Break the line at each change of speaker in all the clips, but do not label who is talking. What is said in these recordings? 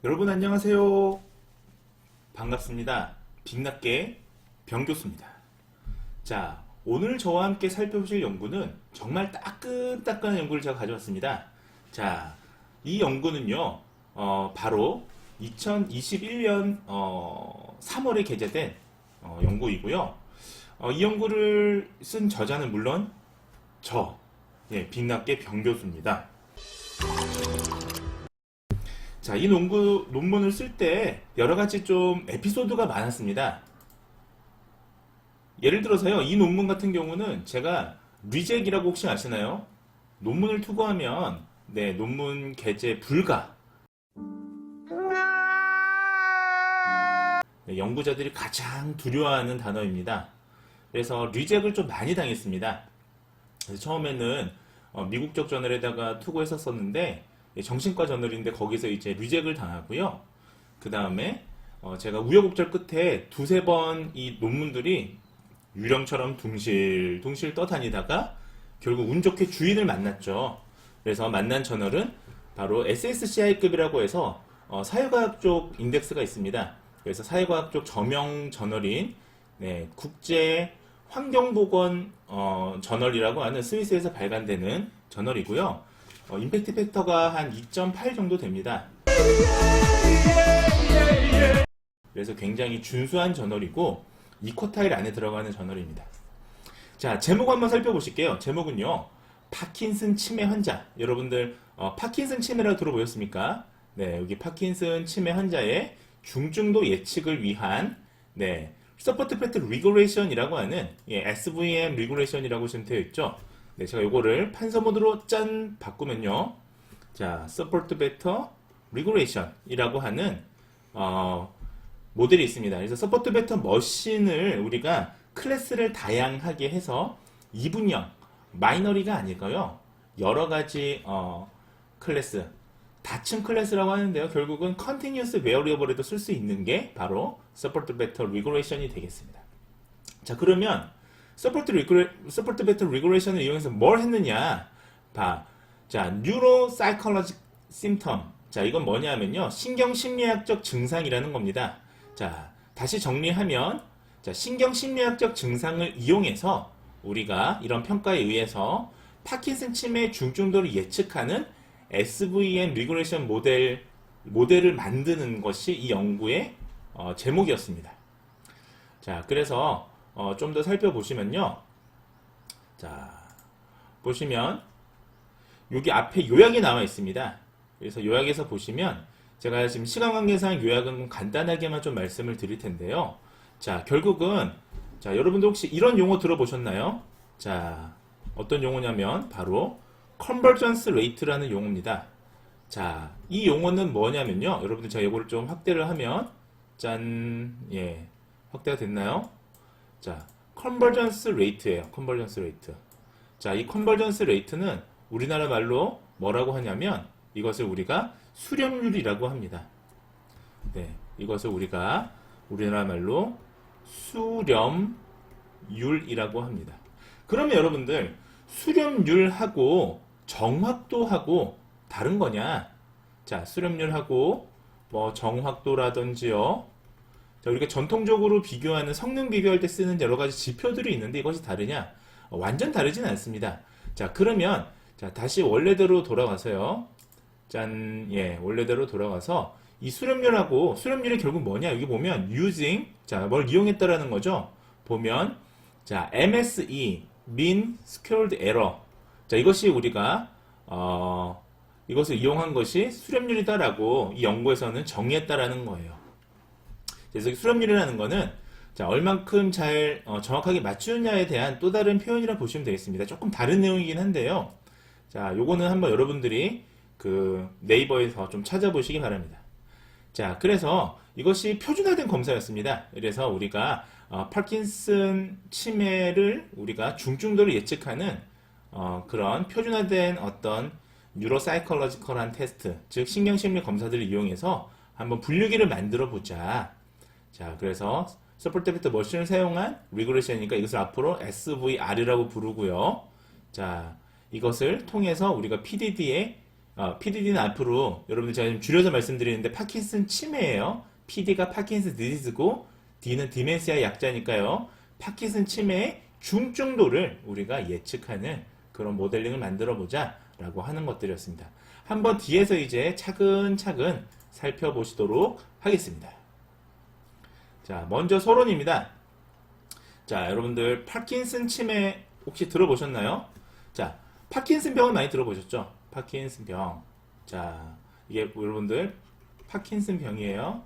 여러분 안녕하세요. 반갑습니다. 빅낫게 병교수입니다. 자, 오늘 저와 함께 살펴보실 연구는 정말 따끈따끈한 연구를 제가 가져왔습니다. 자, 이 연구는요, 바로 2021년 3월에 게재된 연구이고요. 이 연구를 쓴 저자는 물론 빅낫게 병교수입니다. 자, 이 논문을 쓸 때 여러 가지 좀 에피소드가 많았습니다. 예를 들어서요, 이 논문 같은 경우는 제가 리젝이라고 혹시 아시나요? 논문을 투고하면 논문 게재 불가. 연구자들이 가장 두려워하는 단어입니다. 그래서 리젝을 좀 많이 당했습니다. 그래서 처음에는 미국적 저널에다가 투고했었는데 정신과 저널인데 거기서 이제 리젝을 당하고요. 그 다음에 제가 우여곡절 끝에 두세 번 이 논문들이 유령처럼 둥실둥실 떠다니다가 결국 운 좋게 주인을 만났죠. 그래서 만난 저널은 바로 SSCI급이라고 해서 사회과학 쪽 인덱스가 있습니다. 그래서 사회과학 쪽 저명 저널인 국제 환경보건 저널이라고 하는 스위스에서 발간되는 저널이고요. 임팩트 팩터가 한 2.8 정도 됩니다. 그래서 굉장히 준수한 저널이고 이쿼타일 안에 들어가는 저널입니다. 자, 제목 한번 살펴보실게요. 제목은요, 파킨슨 치매 환자. 여러분들 파킨슨 치매라고 들어보셨습니까? 네, 여기 파킨슨 치매 환자의 중증도 예측을 위한 서포트 패트 리그레이션이라고 하는 SVM 리그레이션이라고 지금 되어 있죠. 제가 요거를 판서 모드로 짠 바꾸면요. 자, Support Better Regulation이라고 하는 모델이 있습니다. 그래서 Support Better 머신을 우리가 클래스를 다양하게 해서 이분형, 마이너리가 아닐까요? 여러 가지 클래스, 다층 클래스라고 하는데요. 결국은 Continuous Variable에도 쓸 수 있는 게 바로 Support Better Regulation이 되겠습니다. 자, 그러면 서포트 베터 리그레이션을 이용해서 뭘 했느냐? 자, 뉴로사이콜로직 심텀. 자, 이건 뭐냐면요, 신경심리학적 증상이라는 겁니다. 자, 다시 정리하면, 자, 신경심리학적 증상을 이용해서 우리가 이런 평가에 의해서 파킨슨 치매 중증도를 예측하는 SVM 리그레이션 모델을 만드는 것이 이 연구의 제목이었습니다. 자, 그래서 좀 더 살펴보시면요. 자, 보시면 여기 앞에 요약이 나와 있습니다. 그래서 요약에서 보시면 제가 지금 시간 관계상 요약은 간단하게만 좀 말씀을 드릴 텐데요. 자, 결국은 자, 여러분들 혹시 이런 용어 들어보셨나요? 자, 어떤 용어냐면 바로 컨버전스 레이트라는 용어입니다. 자, 이 용어는 뭐냐면요. 여러분들 제가 이거를 좀 확대를 하면 짠, 확대가 됐나요? 자, 컨버전스 레이트예요. 컨버전스 레이트. 자, 이 컨버전스 레이트는 우리나라 말로 뭐라고 하냐면 이것을 우리가 수렴률이라고 합니다. 이것을 우리가 우리나라 말로 수렴률이라고 합니다. 그러면 여러분들 수렴률하고 정확도하고 다른 거냐? 자, 수렴률하고 뭐 정확도라든지요. 자, 우리가 전통적으로 비교하는 성능 비교할 때 쓰는 여러 가지 지표들이 있는데 이것이 다르냐? 완전 다르지는 않습니다. 자, 그러면 자, 다시 원래대로 돌아가서요. 짠, 원래대로 돌아가서 이 수렴률이 결국 뭐냐? 여기 보면 using, 자, 뭘 이용했다라는 거죠. 보면 자, MSE, mean squared error. 자, 이것이 우리가 이것을 이용한 것이 수렴률이다라고 이 연구에서는 정의했다라는 거예요. 그래서 수렴률이라는 거는 자, 얼만큼 잘 정확하게 맞추느냐에 대한 또 다른 표현이라 보시면 되겠습니다. 조금 다른 내용이긴 한데요. 자, 요거는 한번 여러분들이 그 네이버에서 좀 찾아보시기 바랍니다. 자, 그래서 이것이 표준화된 검사였습니다. 그래서 우리가 파킨슨 치매를 우리가 중증도를 예측하는 그런 표준화된 어떤 뉴로사이콜로지컬한 테스트, 즉 신경심리 검사들을 이용해서 한번 분류기를 만들어 보자. 자, 그래서 서포트 베터 머신을 사용한 리그레이션이니까 이것을 앞으로 SVR이라고 부르고요. 자, 이것을 통해서 우리가 PDD의 PDD는 앞으로 여러분들 제가 좀 줄여서 말씀드리는데 파킨슨 치매예요. PD가 파킨슨 디지즈고 D는 디멘시아 약자니까요. 파킨슨 치매의 중증도를 우리가 예측하는 그런 모델링을 만들어 보자 라고 하는 것들이었습니다. 한번 뒤에서 이제 차근차근 살펴보시도록 하겠습니다. 자, 먼저 서론입니다. 자, 여러분들 파킨슨 치매 혹시 들어보셨나요? 자, 파킨슨 병은 많이 들어보셨죠? 파킨슨 병. 자, 이게 여러분들 파킨슨 병이에요.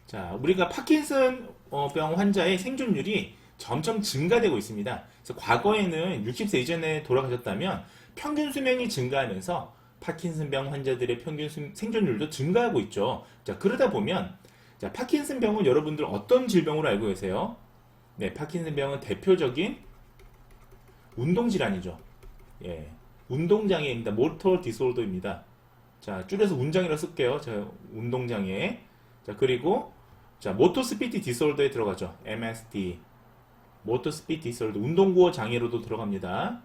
자, 우리가 파킨슨 병 환자의 생존율이 점점 증가되고 있습니다. 그래서 과거에는 60세 이전에 돌아가셨다면 평균 수명이 증가하면서 파킨슨병 환자들의 평균 생존율도 증가하고 있죠. 자, 그러다 보면 자, 파킨슨병은 여러분들 어떤 질병으로 알고 계세요? 네, 파킨슨병은 대표적인 운동질환이죠. 예, 운동장애입니다. 모터 디스오더입니다. 자, 줄여서 운장애로 쓸게요. 자, 운동장애. 자, 그리고 자, 모터 스피드 디스오더에 들어가죠. MSD. 모터 스피드 디스오더, 운동구호 장애로도 들어갑니다.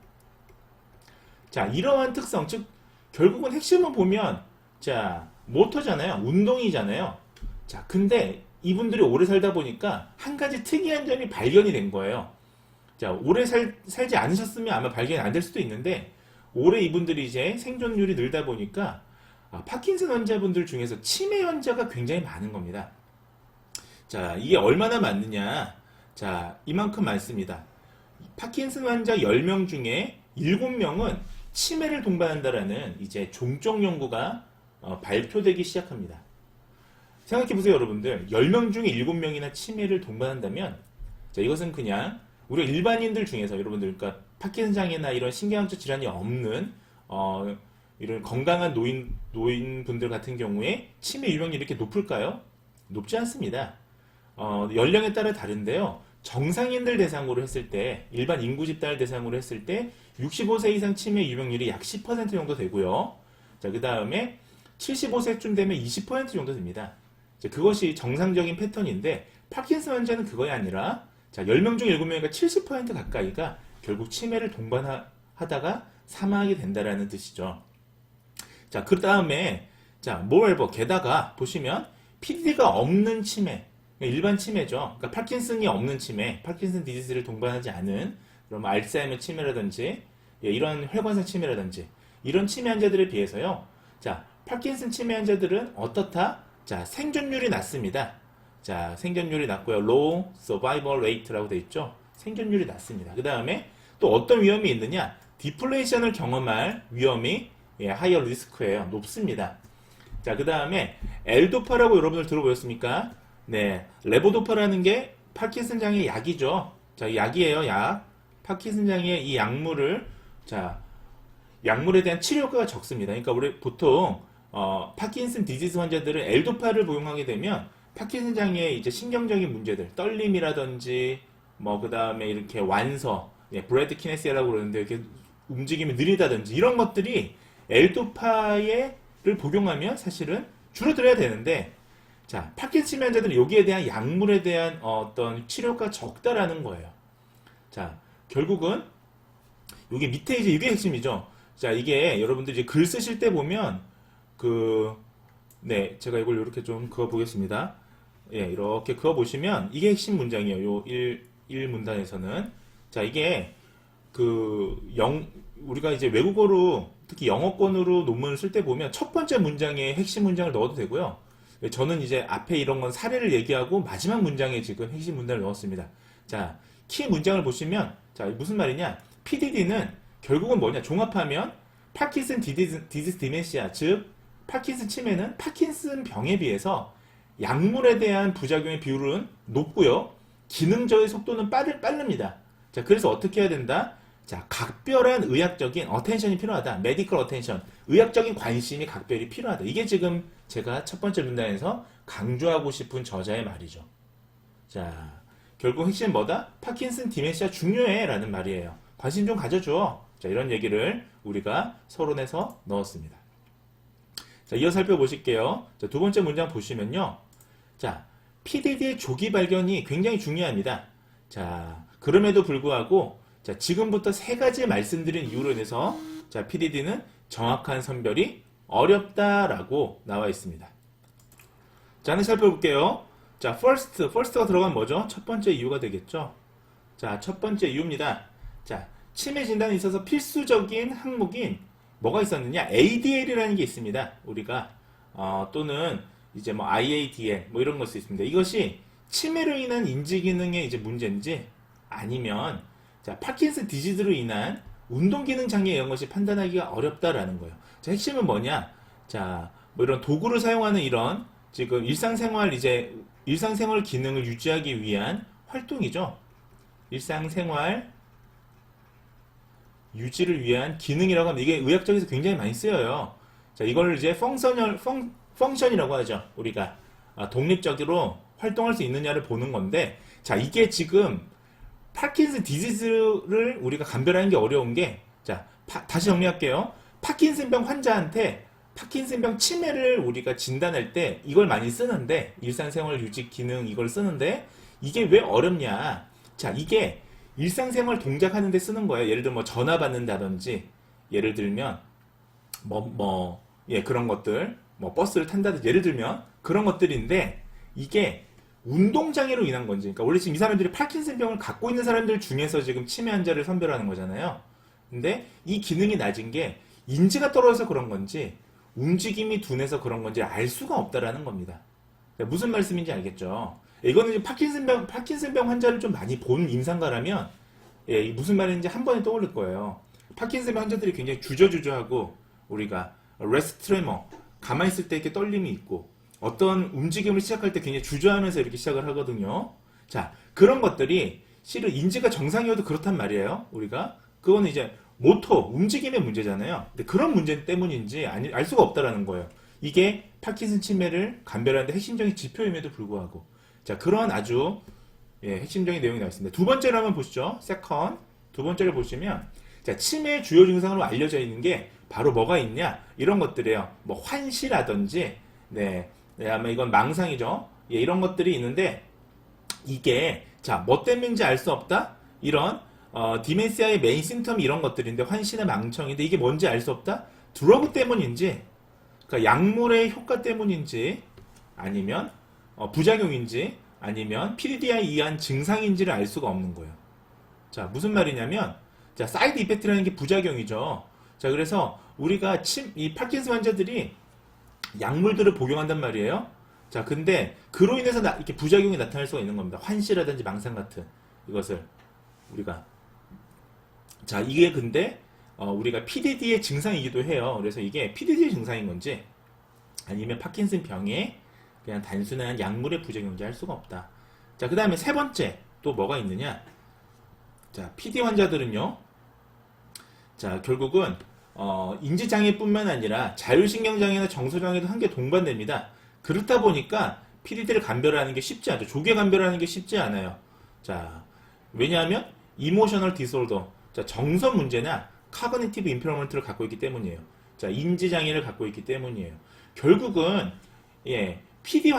자, 이러한 특성, 즉 결국은 핵심을 보면 자, 모터잖아요. 운동이잖아요. 자, 근데 이분들이 오래 살다 보니까 한 가지 특이한 점이 발견이 된 거예요. 자, 오래 살지 않으셨으면 아마 발견이 안 될 수도 있는데 올해 이분들이 이제 생존율이 늘다 보니까 파킨슨 환자분들 중에서 치매 환자가 굉장히 많은 겁니다. 자, 이게 얼마나 많느냐? 자, 이만큼 많습니다. 파킨슨 환자 10명 중에 7명은 치매를 동반한다라는 이제 종적 연구가 발표되기 시작합니다. 생각해보세요, 여러분들. 10명 중에 7명이나 치매를 동반한다면, 자, 이것은 그냥 우리가 일반인들 중에서 여러분들, 그러니까 파킨슨 장애나 이런 신경학적 질환이 없는 이런 건강한 노인분들 같은 경우에 치매 유병률이 이렇게 높을까요? 높지 않습니다. 연령에 따라 다른데요. 정상인들 대상으로 했을 때, 일반 인구 집단을 대상으로 했을 때 65세 이상 치매 유병률이 약 10% 정도 되고요. 자, 그 다음에 75세쯤 되면 20% 정도 됩니다. 자, 그것이 정상적인 패턴인데 파킨슨 환자는 그거이 아니라 자, 10명 중 7명이니까 70% 가까이가 결국 치매를 동반하다가 사망하게 된다라는 뜻이죠. 자, 그 다음에 자, 모reover 게다가 보시면 PDD가 없는 치매, 일반 치매죠. 그러니까 파킨슨이 없는 치매, 파킨슨 디지즈를 동반하지 않은 그럼 알츠하이머 치매라든지 이런 혈관성 치매라든지 이런 치매 환자들에 비해서요. 자, 파킨슨 치매 환자들은 어떻다? 자, 생존율이 낮습니다. 자, 생존율이 낮고요. low survival rate라고 되어 있죠. 생존율이 낮습니다. 그 다음에 또 어떤 위험이 있느냐? 디플레이션을 경험할 위험이 higher risk예요. 높습니다. 자, 그 다음에 L도파라고 여러분들 들어보셨습니까? 네, 레보도파라는 게 파킨슨 장애 약이죠. 자, 약이에요, 약. 파킨슨 장애 이 약물을 자, 약물에 대한 치료 효과가 적습니다. 그러니까 우리 보통 파킨슨 디지즈 환자들은 L도파를 복용하게 되면 파킨슨 장애의 이제 신경적인 문제들, 떨림이라든지 뭐 그다음에 이렇게 완서, 브래드키네시아라고 그러는데 이렇게 움직임이 느리다든지 이런 것들이 L도파를 복용하면 사실은 줄어들어야 되는데 자, 파킨슨 환자들은 여기에 대한 약물에 대한 어떤 치료가 적다라는 거예요. 자, 결국은 여기 밑에 이제 이게 핵심이죠. 자, 이게 여러분들 이제 글 쓰실 때 보면 네, 제가 이걸 이렇게 좀 그어 보겠습니다. 예, 이렇게 그어 보시면 이게 핵심 문장이에요. 요 1문단에서는. 자, 이게 우리가 이제 외국어로 특히 영어권으로 논문을 쓸 때 보면 첫 번째 문장에 핵심 문장을 넣어도 되고요. 저는 이제 앞에 이런 건 사례를 얘기하고 마지막 문장에 지금 핵심 문장을 넣었습니다. 자, 키 문장을 보시면 자, 무슨 말이냐? PDD는 결국은 뭐냐? 종합하면 파킨슨 디지즈 디멘시아, 즉 파킨슨 치매는 파킨슨 병에 비해서 약물에 대한 부작용의 비율은 높고요. 기능 저해 속도는 빠릅니다. 자, 그래서 어떻게 해야 된다? 자, 각별한 의학적인 어텐션이 필요하다. 메디컬 어텐션. 의학적인 관심이 각별히 필요하다. 이게 지금 제가 첫 번째 문단에서 강조하고 싶은 저자의 말이죠. 자, 결국 핵심은 뭐다? 파킨슨 디멘시아 중요해 라는 말이에요. 관심 좀 가져줘. 자, 이런 얘기를 우리가 서론에서 넣었습니다. 자, 이어 살펴보실게요. 자, 두 번째 문장 보시면요. 자, PDD의 조기 발견이 굉장히 중요합니다. 자, 그럼에도 불구하고 자, 지금부터 세 가지 말씀드린 이유로 인해서 자, PDD는 정확한 선별이 어렵다라고 나와 있습니다. 자, 하나 살펴볼게요. 자, first가 들어가면 뭐죠? 첫 번째 이유가 되겠죠. 자, 첫 번째 이유입니다. 자, 치매 진단에 있어서 필수적인 항목인 뭐가 있었느냐? ADL이라는 게 있습니다. 우리가 또는 이제 뭐 IADL 뭐 이런 것도 있습니다. 이것이 치매로 인한 인지 기능의 이제 문제인지 아니면 자, 파킨슨 디지즈로 인한 운동 기능 장애 이런 것이 판단하기가 어렵다라는 거예요. 자, 핵심은 뭐냐? 자, 뭐 이런 도구를 사용하는 이런 지금 일상생활 기능을 유지하기 위한 활동이죠. 일상생활 유지를 위한 기능이라고 하면 이게 의학적에서 굉장히 많이 쓰여요. 자, 이걸 이제 펑션이라고 하죠. 우리가 독립적으로 활동할 수 있느냐를 보는 건데, 자, 이게 지금 파킨슨 디지즈를 우리가 감별하는 게 어려운 게, 자, 다시 정리할게요. 파킨슨병 환자한테 파킨슨병 치매를 우리가 진단할 때 이걸 많이 쓰는데, 일상생활 유지 기능 이걸 쓰는데, 이게 왜 어렵냐? 자, 이게 일상생활 동작하는 데 쓰는 거예요. 예를 들면 뭐 전화 받는다든지, 예를 들면 그런 것들, 뭐 버스를 탄다든지, 예를 들면 그런 것들인데, 이게 운동장애로 인한 건지, 그러니까 원래 지금 이 사람들이 파킨슨병을 갖고 있는 사람들 중에서 지금 치매 환자를 선별하는 거잖아요. 근데 이 기능이 낮은 게 인지가 떨어져서 그런 건지, 움직임이 둔해서 그런 건지 알 수가 없다라는 겁니다. 무슨 말씀인지 알겠죠? 이거는 지금 파킨슨병 환자를 좀 많이 본 임상가라면, 무슨 말인지 한 번에 떠올릴 거예요. 파킨슨병 환자들이 굉장히 주저주저하고, 우리가 레스트 트레머, 가만히 있을 때 이렇게 떨림이 있고, 어떤 움직임을 시작할 때 굉장히 주저하면서 이렇게 시작을 하거든요. 자, 그런 것들이 실은 인지가 정상이어도 그렇단 말이에요. 우리가 그거는 이제 모토 움직임의 문제잖아요. 근데 그런 문제 때문인지 알 수가 없다라는 거예요. 이게 파킨슨 치매를 감별하는데 핵심적인 지표임에도 불구하고, 자, 그런 아주 핵심적인 내용이 나와 있습니다. 두 번째로 한번 보시죠. 세컨. 두 번째를 보시면, 자, 치매의 주요 증상으로 알려져 있는 게 바로 뭐가 있냐? 이런 것들이에요. 뭐 환시라든지, 아마 이건 망상이죠. 이런 것들이 있는데, 이게 자, 뭐 때문인지 알 수 없다? 이런 디멘시아의 메인 심텀이 이런 것들인데, 환시나 망청인데, 이게 뭔지 알 수 없다? 드러그 때문인지, 그러니까 약물의 효과 때문인지, 아니면 부작용인지, 아니면 PDD에 의한 증상인지를 알 수가 없는 거예요. 자, 무슨 말이냐면, 자, 사이드 이펙트라는 게 부작용이죠. 자, 그래서 우리가 이 파킨슨 환자들이 약물들을 복용한단 말이에요. 자, 근데 그로 인해서 이렇게 부작용이 나타날 수가 있는 겁니다. 환시라든지 망상 같은 이것을 우리가, 자, 이게 근데 우리가 PDD의 증상이기도 해요. 그래서 이게 PDD의 증상인 건지 아니면 파킨슨 병의 그냥 단순한 약물의 부작용인지 알 수가 없다. 자, 그 다음에 세 번째 또 뭐가 있느냐? 자, PD 환자들은요. 자, 결국은 인지장애뿐만 아니라 자율신경장애나 정서장애도 한개 동반됩니다. 그렇다 보니까 PDD를 감별하는 게 쉽지 않죠. 조기에 감별하는 게 쉽지 않아요. 자, 왜냐하면 이모셔널 디솔더, 자, 정서 문제나 카그니티브 임페어먼트를 갖고 있기 때문이에요. 자, 인지장애를 갖고 있기 때문이에요. 결국은 PD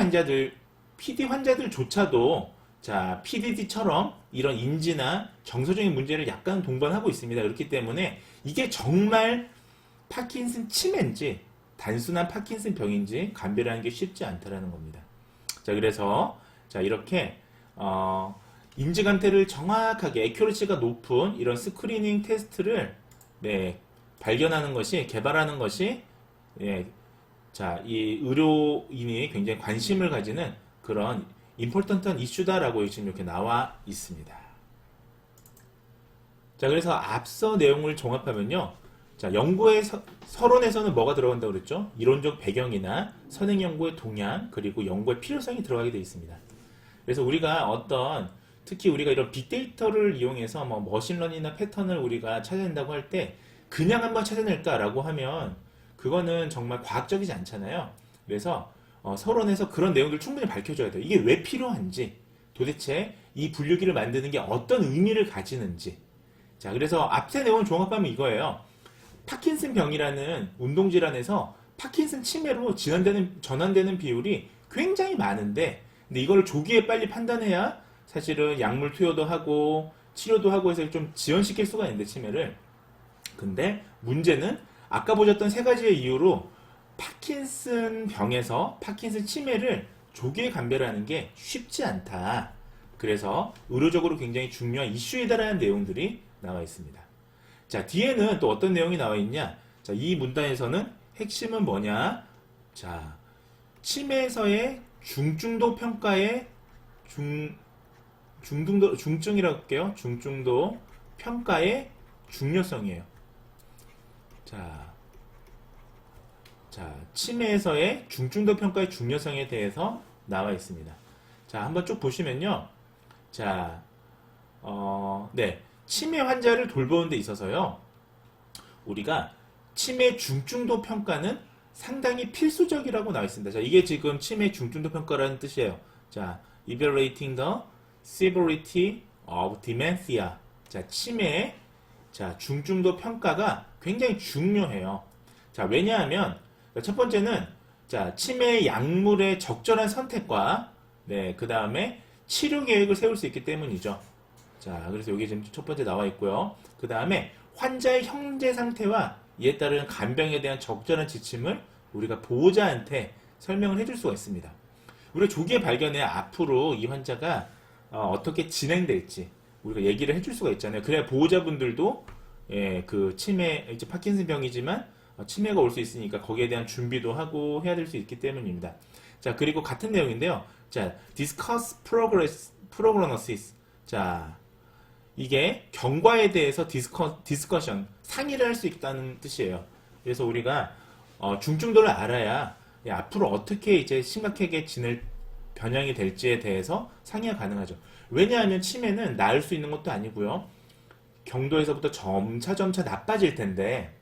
환자들조차도 자, PDD처럼 이런 인지나 정서적인 문제를 약간 동반하고 있습니다. 그렇기 때문에 이게 정말 파킨슨 치매인지 단순한 파킨슨 병인지 감별하는 게 쉽지 않다라는 겁니다. 자, 그래서 자, 이렇게 인지감퇴를 정확하게 에큐러시가 높은 이런 스크리닝 테스트를 발견하는 것이, 개발하는 것이 자, 이 의료인이 굉장히 관심을 가지는 그런 임포턴트한 이슈다라고 지금 이렇게 나와 있습니다. 자, 그래서 앞서 내용을 종합하면요. 자, 연구의 서론에서는 뭐가 들어간다고 그랬죠? 이론적 배경이나 선행 연구의 동향, 그리고 연구의 필요성이 들어가게 되어 있습니다. 그래서 우리가 특히 우리가 이런 빅데이터를 이용해서 뭐 머신러닝이나 패턴을 우리가 찾아낸다고 할 때 그냥 한번 찾아낼까라고 하면 그거는 정말 과학적이지 않잖아요. 그래서 서론에서 그런 내용들을 충분히 밝혀줘야 돼요. 이게 왜 필요한지, 도대체 이 분류기를 만드는 게 어떤 의미를 가지는지. 자, 그래서 앞세 내용을 종합하면 이거예요. 파킨슨 병이라는 운동질환에서 파킨슨 치매로 전환되는 비율이 굉장히 많은데, 근데 이걸 조기에 빨리 판단해야 사실은 약물 투여도 하고 치료도 하고 해서 좀 지연시킬 수가 있는데, 치매를. 근데 문제는 아까 보셨던 세 가지의 이유로 파킨슨 병에서 파킨슨 치매를 조기에 감별하는 게 쉽지 않다. 그래서 의료적으로 굉장히 중요한 이슈이다라는 내용들이 나와 있습니다. 자, 뒤에는 또 어떤 내용이 나와 있냐? 자, 이 문단에서는 핵심은 뭐냐? 자, 치매에서의 중증도 평가의 중증이라고 할게요. 중증도 평가의 중요성이에요. 자, 치매에서의 중증도 평가의 중요성에 대해서 나와 있습니다. 자, 한번 쭉 보시면요. 자, 네. 치매 환자를 돌보는 데 있어서요. 우리가 치매 중증도 평가는 상당히 필수적이라고 나와 있습니다. 자, 이게 지금 치매 중증도 평가라는 뜻이에요. 자, evaluating the severity of dementia. 자, 치매의 중증도 평가가 굉장히 중요해요. 자, 왜냐하면 첫 번째는 치매 약물의 적절한 선택과 네, 그 다음에 치료 계획을 세울 수 있기 때문이죠. 자, 그래서 여기 지금 첫 번째 나와 있고요. 그 다음에 환자의 형제 상태와 이에 따른 간병에 대한 적절한 지침을 우리가 보호자한테 설명을 해줄 수가 있습니다. 우리가 조기에 발견해 앞으로 이 환자가 어떻게 진행될지 우리가 얘기를 해줄 수가 있잖아요. 그래야 보호자분들도 그 치매, 이제 파킨슨 병이지만 치매가 올 수 있으니까 거기에 대한 준비도 하고 해야 될 수 있기 때문입니다. 자, 그리고 같은 내용인데요. 자, discuss prognosis. 자, 이게 경과에 대해서 디스커션, 상의를 할 수 있다는 뜻이에요. 그래서 우리가 중증도를 알아야 앞으로 어떻게 이제 심각하게 변형이 될지에 대해서 상의가 가능하죠. 왜냐하면 치매는 나을 수 있는 것도 아니고요. 경도에서부터 점차 나빠질 텐데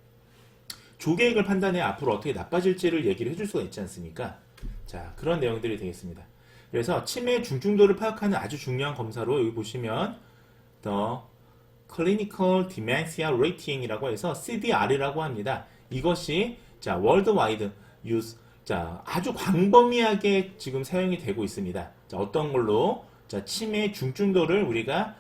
조계획을 판단해 앞으로 어떻게 나빠질지를 얘기를 해줄 수가 있지 않습니까? 자, 그런 내용들이 되겠습니다. 그래서 치매 중증도를 파악하는 아주 중요한 검사로 여기 보시면 The Clinical Dementia Rating이라고 해서 CDR이라고 합니다. 이것이 worldwide use, 아주 광범위하게 지금 사용이 되고 있습니다. 자, 어떤 걸로 치매 중증도를 우리가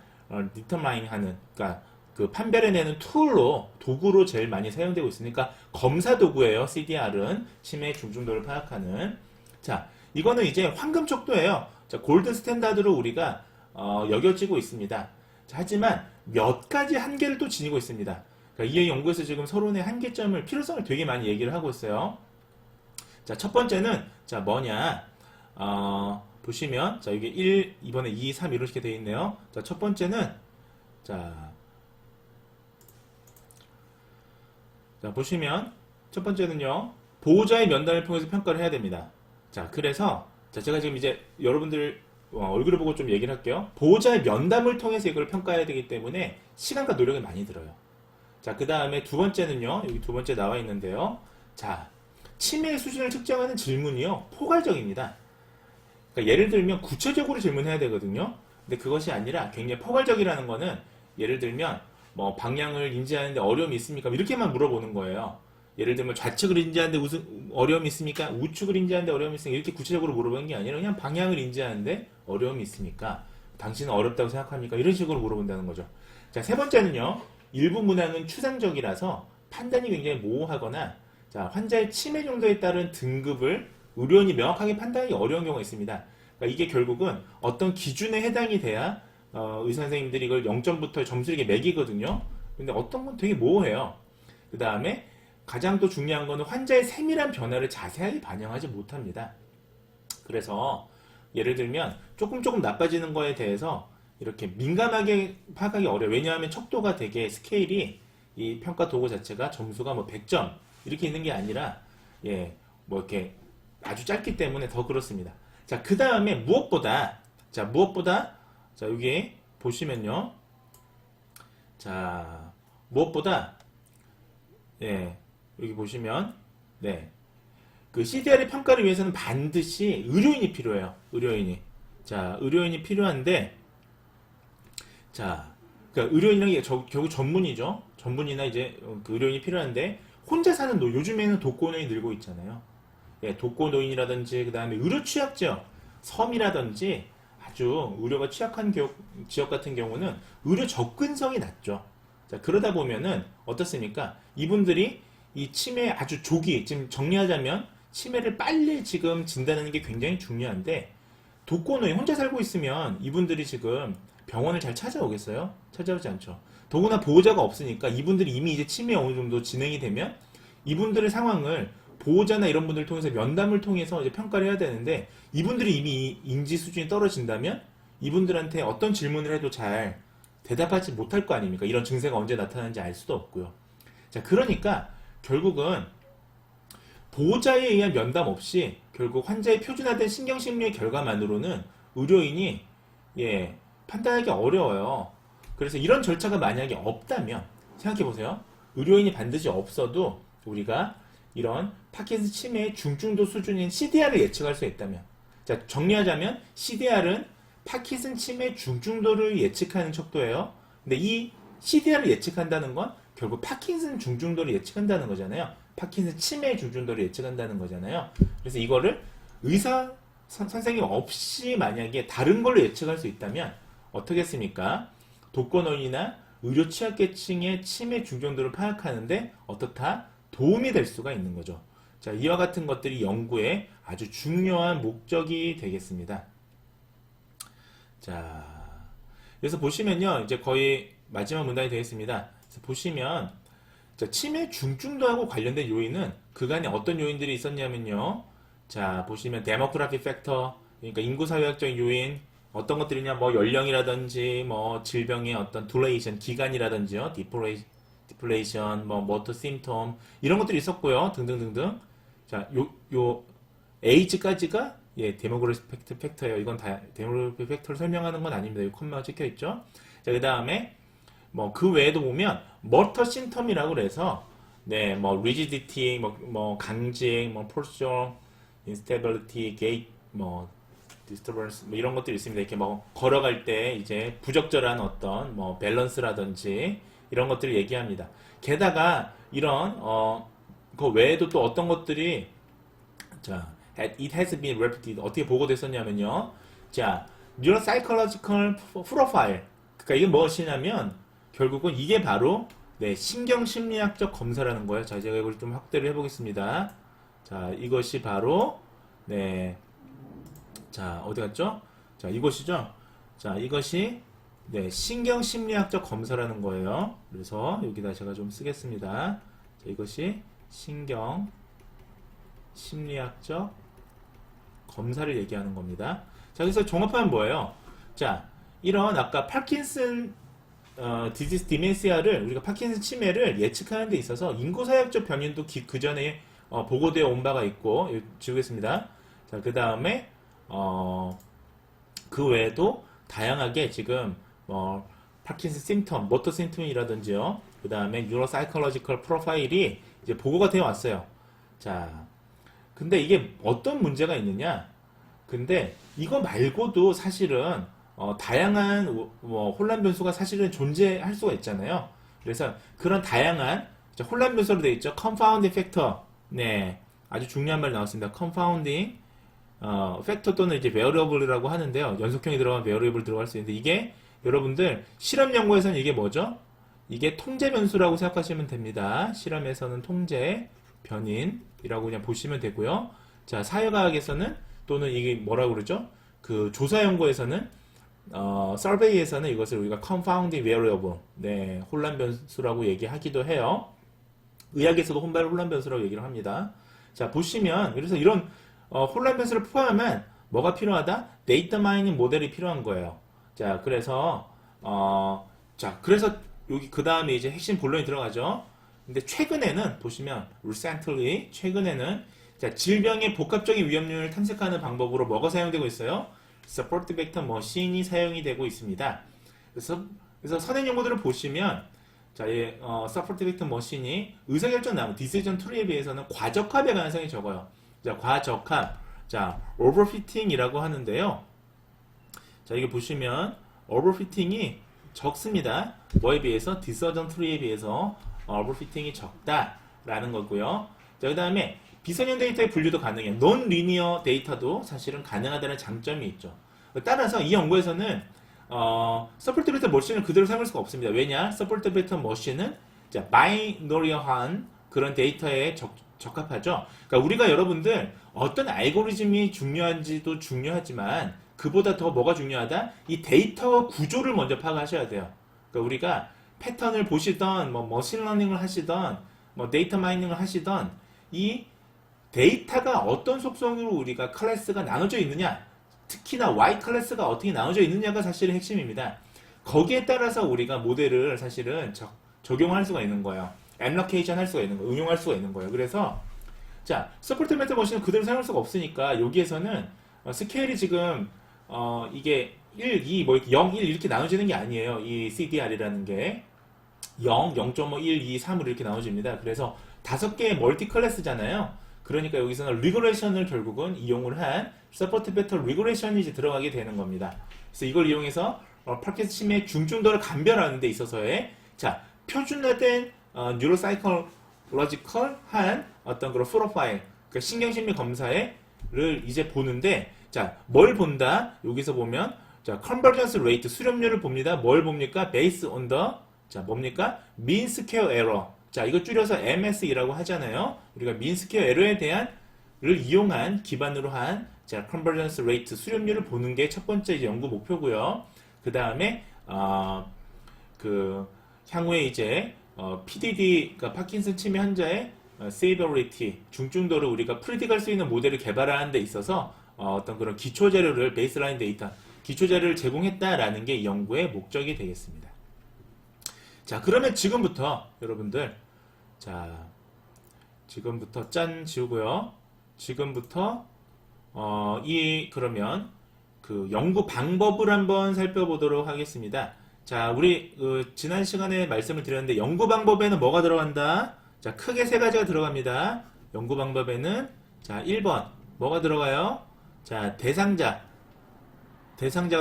determine 하는, 그러니까 그 판별해내는 툴로, 도구로 제일 많이 사용되고 있으니까 검사 도구예요. CDR은 치매 중증도를 파악하는. 자, 이거는 이제 황금 척도예요. 자, 골든 스탠다드로 우리가 여겨지고 있습니다. 자, 하지만 몇 가지 한계를 또 지니고 있습니다. 그러니까 이 연구에서 지금 서론의 한계점을, 필요성을 되게 많이 얘기를 하고 있어요. 자, 첫 번째는 뭐냐? 보시면 여기 1, 이번에 2, 3 이렇게 되어 있네요. 자, 첫 번째는 보시면 첫 번째는요. 보호자의 면담을 통해서 평가를 해야 됩니다. 자, 그래서 제가 지금 이제 여러분들 얼굴을 보고 좀 얘기를 할게요. 보호자의 면담을 통해서 이걸 평가해야 되기 때문에 시간과 노력이 많이 들어요. 자, 그 다음에 두 번째는요. 여기 두 번째 나와 있는데요. 자, 치매의 수준을 측정하는 질문이요. 포괄적입니다. 그러니까 예를 들면 구체적으로 질문해야 되거든요. 근데 그것이 아니라 굉장히 포괄적이라는 거는 예를 들면 방향을 인지하는데 어려움이 있습니까? 이렇게만 물어보는 거예요. 예를 들면 좌측을 인지하는데 어려움이 있습니까? 우측을 인지하는데 어려움이 있습니까? 이렇게 구체적으로 물어보는 게 아니라 그냥 방향을 인지하는데 어려움이 있습니까? 당신은 어렵다고 생각합니까? 이런 식으로 물어본다는 거죠. 자, 세 번째는요. 일부 문항은 추상적이라서 판단이 굉장히 모호하거나 환자의 치매 정도에 따른 등급을 의료인이 명확하게 판단하기 어려운 경우가 있습니다. 그러니까 이게 결국은 어떤 기준에 해당이 돼야 의사 선생님들이 이걸 0점부터 점수를 이렇게 매기거든요. 근데 어떤 건 되게 모호해요. 그 다음에 가장 또 중요한 거는 환자의 세밀한 변화를 자세하게 반영하지 못합니다. 그래서 예를 들면 조금 나빠지는 거에 대해서 이렇게 민감하게 파악하기 어려워요. 왜냐하면 척도가 되게 스케일이 이 평가 도구 자체가 점수가 100점 이렇게 있는 게 아니라 이렇게 아주 짧기 때문에 더 그렇습니다. 자, 그 다음에 무엇보다 여기 보시면요. 자, 무엇보다 여기 보시면 그 CDR의 평가를 위해서는 반드시 의료인이 필요해요. 의료인이 필요한데 그러니까 의료인이라는 게 결국 전문이죠. 전문이나 이제 그 의료인이 필요한데 혼자 사는 요즘에는 독거노인이 늘고 있잖아요. 독거노인이라든지 그 다음에 의료 취약지역, 섬이라든지 아주 의료가 취약한 지역 같은 경우는 의료 접근성이 낮죠. 자, 그러다 보면은 어떻습니까? 이분들이 이 치매 아주 조기, 지금 정리하자면 치매를 빨리 지금 진단하는 게 굉장히 중요한데 독거노인 혼자 살고 있으면 이분들이 지금 병원을 잘 찾아오겠어요? 찾아오지 않죠. 더구나 보호자가 없으니까 이분들이 이미 이제 치매 어느 정도 진행이 되면 이분들의 상황을 보호자나 이런 분들을 통해서 면담을 통해서 이제 평가를 해야 되는데 이분들이 이미 인지 수준이 떨어진다면 이분들한테 어떤 질문을 해도 잘 대답하지 못할 거 아닙니까? 이런 증세가 언제 나타나는지 알 수도 없고요. 자, 그러니까 결국은 보호자에 의한 면담 없이 결국 환자의 표준화된 신경심리의 결과만으로는 의료인이 판단하기 어려워요. 그래서 이런 절차가 만약에 없다면 생각해보세요. 의료인이 반드시 없어도 우리가 이런 파킨슨 치매의 중증도 수준인 CDR을 예측할 수 있다면 자, 정리하자면 CDR은 파킨슨 치매 중증도를 예측하는 척도예요. 근데 이 CDR을 예측한다는 건 결국 파킨슨 중증도를 예측한다는 거잖아요. 파킨슨 치매 중증도를 예측한다는 거잖아요. 그래서 이거를 의사 선생님 없이 만약에 다른 걸로 예측할 수 있다면 어떻게 했습니까? 독거노인이나 의료 취약계층의 치매 중증도를 파악하는데 어떻다? 도움이 될 수가 있는 거죠. 자, 이와 같은 것들이 연구의 아주 중요한 목적이 되겠습니다. 자, 그래서 보시면요, 이제 거의 마지막 문단이 되겠습니다. 그래서 보시면 자, 치매 중증도하고 관련된 요인은 그간에 어떤 요인들이 있었냐면요. 자, 보시면 데모그래피 팩터, 그러니까 인구사회학적인 요인, 어떤 것들이냐, 뭐 연령이라든지, 뭐 질병의 어떤 듀레이션, 기간이라든지요, 디플레이션, 뭐 모터 심톰 이런 것들이 있었고요, 등등등등. 자, 요 에이지까지가 데모그래피 팩터예요. 이건 다 데모그래피 팩터를 설명하는 건 아닙니다. 이 콤마가 찍혀 있죠. 자, 그 다음에 뭐 그 외에도 보면 모터 심텀이라고 그래서 뭐 리지디티, 뭐 강직, 뭐 포스처, 인스테빌리티, 게이트, 뭐 디스터번스 뭐 이런 것들이 있습니다. 이렇게 뭐 걸어갈 때 이제 부적절한 어떤 뭐 밸런스라든지 이런 것들을 얘기합니다. 게다가 이런 그 외에도 또 어떤 것들이 자, it has been repeated 어떻게 보고됐었냐면요. 자, neuropsychological profile 그러니까 이게 무엇이냐면 결국은 이게 바로 신경심리학적 검사라는 거예요. 자, 제가 이걸 좀 확대를 해보겠습니다. 자, 이것이 바로 자, 어디 갔죠? 자, 이것이죠. 자, 이것이 신경심리학적 검사라는 거예요. 그래서 여기다 제가 좀 쓰겠습니다. 자, 이것이 신경심리학적 검사를 얘기하는 겁니다. 자, 그래서 종합하면 뭐예요? 자, 이런 아까 파킨슨 디지스 디멘시아를 우리가 파킨슨 치매를 예측하는 데 있어서 인구사역적 변인도 그 전에 보고되어 온 바가 있고 지우겠습니다. 자, 그 다음에 그 외에도 다양하게 지금 파킨슨 심텀, 모터 심텀이라든지요. 그 다음에 뉴로사이콜로지컬 프로파일이 이제 보고가 되어 왔어요. 자, 근데 이게 어떤 문제가 있느냐? 근데 이거 말고도 사실은 다양한 혼란 변수가 사실은 존재할 수가 있잖아요. 그래서 그런 다양한 혼란 변수로 되어 있죠. confounding factor. 아주 중요한 말 나왔습니다. confounding 팩터 또는 이제 variable이라고 하는데요. 연속형이 들어간 variable 들어갈 수 있는데 이게 여러분들 실험 연구에서는 이게 뭐죠? 이게 통제 변수라고 생각하시면 됩니다. 실험에서는 통제 변인이라고 그냥 보시면 되고요. 자, 사회과학에서는 또는 이게 뭐라고 그러죠? 그 조사 연구에서는 survey에서는 이것을 우리가 confounding variable, 혼란 변수라고 얘기하기도 해요. 의학에서도 혼란 변수라고 얘기를 합니다. 자, 보시면 그래서 이런 혼란 변수를 포함하면 뭐가 필요하다? 데이터 마이닝 모델이 필요한 거예요. 자, 그래서 그래서 여기 그 다음에 이제 핵심 본론이 들어가죠. 근데 최근에는 보시면 recently 최근에는 자, 질병의 복합적인 위험률을 탐색하는 방법으로 뭐가 사용되고 있어요? 서포트 벡터 머신이 사용이 되고 있습니다. 그래서 선행 연구들을 보시면 자, 서포트 벡터 머신이 의사결정 나무 디시전 트리에 비해서는 과적합의 가능성이 적어요. 자, 과적합. 자, 오버피팅이라고 하는데요. 자, 이게 보시면 오버피팅이 적습니다. 뭐에 비해서? 디서전 트리에 비해서 오버피팅이 적다라는 거고요. 자, 그 다음에 비선형 데이터의 분류도 가능해요. 논 리니어 데이터도 사실은 가능하다는 장점이 있죠. 따라서 이 연구에서는 서포트 베이터 머신을 그대로 사용할 수가 없습니다. 왜냐? 서포트 베이터 머신은 자, 바이노리어한 그런 데이터에 적합하죠. 그러니까 우리가 여러분들 어떤 알고리즘이 중요한지도 중요하지만 그보다 더 뭐가 중요하다? 이 데이터 구조를 먼저 파악하셔야 돼요. 그러니까 우리가 패턴을 보시던 뭐 머신러닝을 하시던 뭐 데이터 마이닝을 하시던 이 데이터가 어떤 속성으로 우리가 클래스가 나눠져 있느냐, 특히나 Y 클래스가 어떻게 나눠져 있느냐가 사실은 핵심입니다. 거기에 따라서 우리가 모델을 사실은 적용할 수가 있는 거예요. 앱러케이션 할 수가 있는 거예요. 응용할 수가 있는 거예요. 그래서 자, 서포트 메타 머신은 그대로 사용할 수가 없으니까 여기에서는 스케일이 지금 이게 1, 2, 뭐 0, 1 이렇게 나눠지는 게 아니에요. 이 CDR이라는 게 0, 0.5, 1, 2, 3으로 이렇게 나눠집니다. 그래서 5개의 멀티 클래스잖아요. 그러니까 여기서는 리그레이션을 결국은 이용을 한 서포트 베터 리그레이션이 이제 들어가게 되는 겁니다. 그래서 이걸 이용해서 파켓 침해 중증도를 감별하는 데 있어서의 자, 표준화된 뉴로사이콜로지컬한 어떤 그런 프로파일, 그러니까 신경심리 검사를 이제 보는데 자, 뭘 본다? 여기서 보면 자, 컨버전스 레이트 수렴률을 봅니다. 뭘 봅니까? based on the 자, 뭡니까? mean square error. 자, 이거 줄여서 MS이라고 하잖아요. 우리가 mean square error에 대한 를 이용한 기반으로 한 자, 컨버전스 레이트 수렴률을 보는 게 첫 번째 이제 연구 목표고요. 그다음에 향후에 이제 PDD, 그러니까 파킨슨 치매 환자의 세이버리티, 중증도를 우리가 프리딕할 수 있는 모델을 개발하는 데 있어서 어떤 그런 기초 자료를 베이스라인 데이터, 기초 자료를 제공했다라는 게 이 연구의 목적이 되겠습니다. 자, 그러면 지금부터 여러분들 자, 지금부터 짠 지우고요. 지금부터 그러면 그 연구 방법을 한번 살펴보도록 하겠습니다. 자, 우리 지난 시간에 말씀을 드렸는데 연구 방법에는 뭐가 들어간다? 자, 크게 세 가지가 들어갑니다. 연구 방법에는 자, 1번 뭐가 들어가요? 자, 대상자가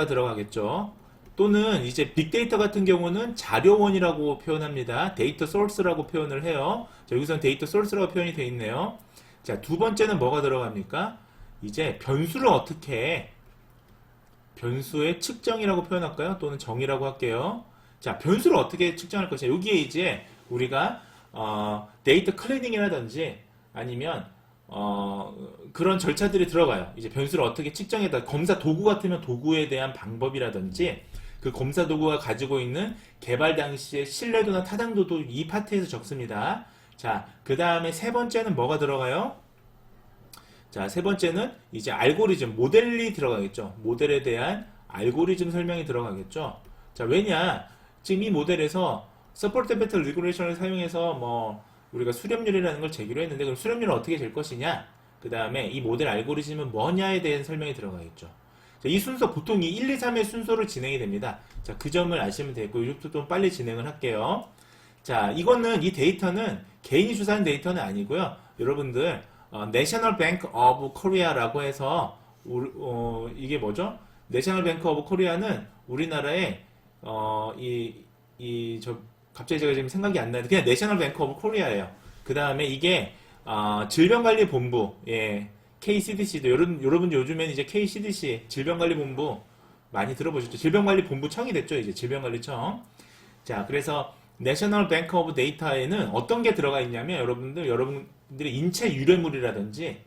들어가겠죠. 또는 이제 빅데이터 같은 경우는 자료원이라고 표현합니다. 데이터 소스라고 표현을 해요. 자, 여기서는 데이터 소스라고 표현이 되어 있네요. 자, 두 번째는 뭐가 들어갑니까? 이제 변수를 어떻게 변수의 측정이라고 표현할까요? 또는 정의라고 할게요. 자, 변수를 어떻게 측정할 것이냐. 여기에 이제 우리가 데이터 클리닝이라든지 아니면 그런 절차들이 들어가요. 이제 변수를 어떻게 측정해다 검사 도구 같으면 도구에 대한 방법이라든지 그 검사 도구가 가지고 있는 개발 당시의 신뢰도나 타당도도 이 파트에서 적습니다. 자, 그 다음에 세 번째는 뭐가 들어가요? 자, 세 번째는 이제 알고리즘, 모델이 들어가겠죠. 모델에 대한 알고리즘 설명이 들어가겠죠. 자, 왜냐? 지금 이 모델에서 서포트 베터 리그레이션을 사용해서 뭐 우리가 수렴률이라는 걸 제기로 했는데 그럼 수렴률은 어떻게 될 것이냐? 그 다음에 이 모델 알고리즘은 뭐냐에 대한 설명이 들어가겠죠. 자, 이 순서 보통 이 1, 2, 3의 순서로 진행이 됩니다. 자, 그 점을 아시면 되고 이것도 좀 빨리 진행을 할게요. 자, 이거는 이 데이터는 개인이 조사한 데이터는 아니고요. 여러분들 내셔널 뱅크 오브 코리아라고 해서 이게 뭐죠? 내셔널 뱅크 오브 코리아는 우리나라의 갑자기 제가 지금 생각이 안 나는데 그냥 내셔널 뱅크 오브 코리아예요. 그 다음에 이게 질병관리본부, 예, KCDC도 여러분 요즘엔 이제 KCDC 질병관리본부 많이 들어보셨죠? 질병관리본부청이 됐죠, 이제 질병관리청. 자, 그래서 내셔널 뱅크 오브 데이터에는 어떤 게 들어가 있냐면 여러분들의 인체 유래물이라든지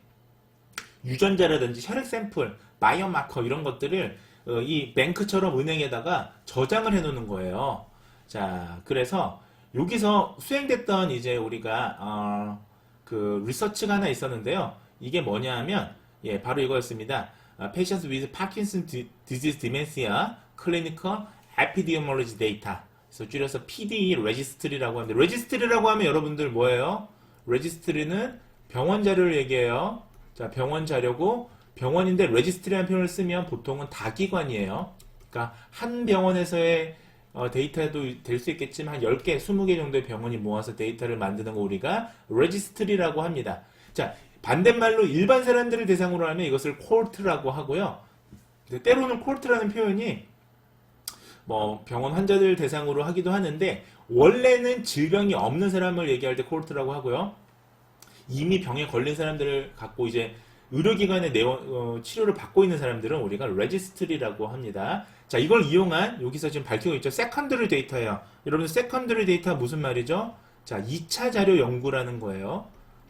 유전자라든지 혈액 샘플, 바이오마커 이런 것들을 이 뱅크처럼 은행에다가 저장을 해 놓는 거예요. 자, 그래서 여기서 수행됐던 이제 우리가 그 리서치가 하나 있었는데요. 이게 뭐냐 하면 예, 바로 이거였습니다. Patients with Parkinson's Disease Dementia Clinical Epidemiology Data. 그래서 줄여서 PD 레지스트리라고 하는데 레지스트리라고 하면 여러분들 뭐예요? 레지스트리는 병원 자료를 얘기해요. 자, 병원 자료고 병원인데 레지스트리라는 표현을 쓰면 보통은 다기관이에요. 그러니까 한 병원에서의 데이터도 될 수 있겠지만 한 10개, 20개 정도의 병원이 모아서 데이터를 만드는 거 우리가 레지스트리라고 합니다. 자, 반대말로 일반 사람들을 대상으로 하면 이것을 코르트라고 하고요. 때로는 코르트라는 표현이 뭐 병원 환자들 대상으로 하기도 하는데 원래는 질병이 없는 사람을 얘기할 때 코르트라고 하고요. 이미 병에 걸린 사람들을 갖고 이제 의료기관에 치료를 받고 있는 사람들은 우리가 레지스트리라고 합니다. 자, 이걸 이용한 여기서 지금 밝히고 있죠. 세컨더리 데이터예요. 여러분 세컨더리 데이터 무슨 말이죠? 자, 2차 자료 연구라는 거예요.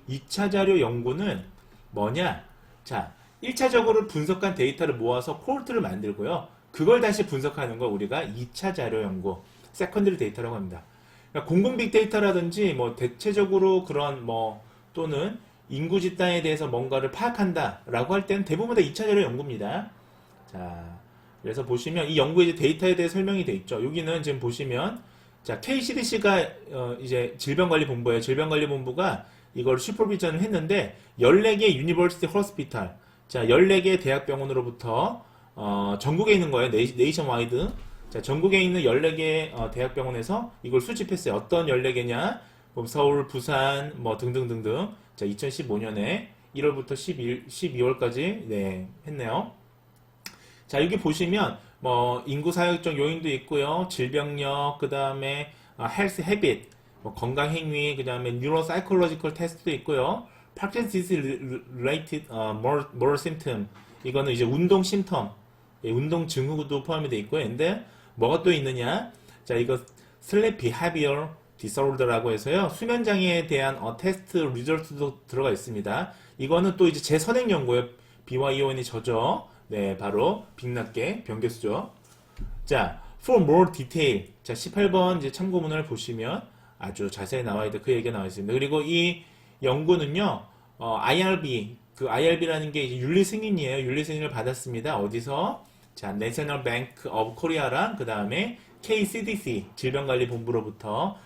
2차 자료 연구는 뭐냐? 자, 1차적으로 분석한 데이터를 모아서 코호르트를 만들고요. 그걸 다시 분석하는 걸 우리가 2차 자료 연구, 세컨더리 데이터라고 합니다. 그러니까 공공 빅데이터라든지 뭐 대체적으로 그런 뭐 또는 인구 집단에 대해서 뭔가를 파악한다라고 할 때는 대부분 다 2차 자료 연구입니다. 자, 그래서 보시면 이 연구의 이제 데이터에 대해 설명이 돼 있죠. 여기는 지금 보시면 자, KCDC가 이제 질병관리본부예요. 질병관리본부가 이걸 슈퍼비전을 했는데 14개 유니버시티 호스피탈, 자, 14개 대학병원으로부터 전국에 있는 거예요. 네이션 와이드. 자, 전국에 있는 14개 대학병원에서 이걸 수집했어요. 어떤 14개냐? 뭐 서울, 부산, 뭐 등등등등. 자, 2015년에 1월부터 12월까지 네, 했네요. 자, 여기 보시면 뭐 인구 사회적 요인도 있고요. 질병력, 그다음에 헬스 헤빗, 뭐 건강 행위, 그다음에 뉴로 사이콜로지컬 테스트도 있고요. 파킨슨스 related motor symptom. 이거는 이제 운동 심텀, 예, 운동 증후도 포함이 되어 있고요. 근데 뭐가 또 있느냐? 자, 이거 sleep behavior disorder라고 해서요. 수면 장애에 대한 테스트 리절트도 들어가 있습니다. 이거는 또 이제 제 선행 연구예요. BYON이 저죠. 네, 바로 빅낫게 병교수죠. 자, for more detail. 자, 18번 이제 참고문을 보시면 아주 자세히 나와 있다. 그 얘기가 나와 있습니다. 그리고 이 연구는요, IRB, 그 IRB라는 게 이제 윤리 승인이에요. 윤리 승인을 받았습니다. 어디서? 자, National Bank of Korea랑 그 다음에 KCDC 질병관리본부로부터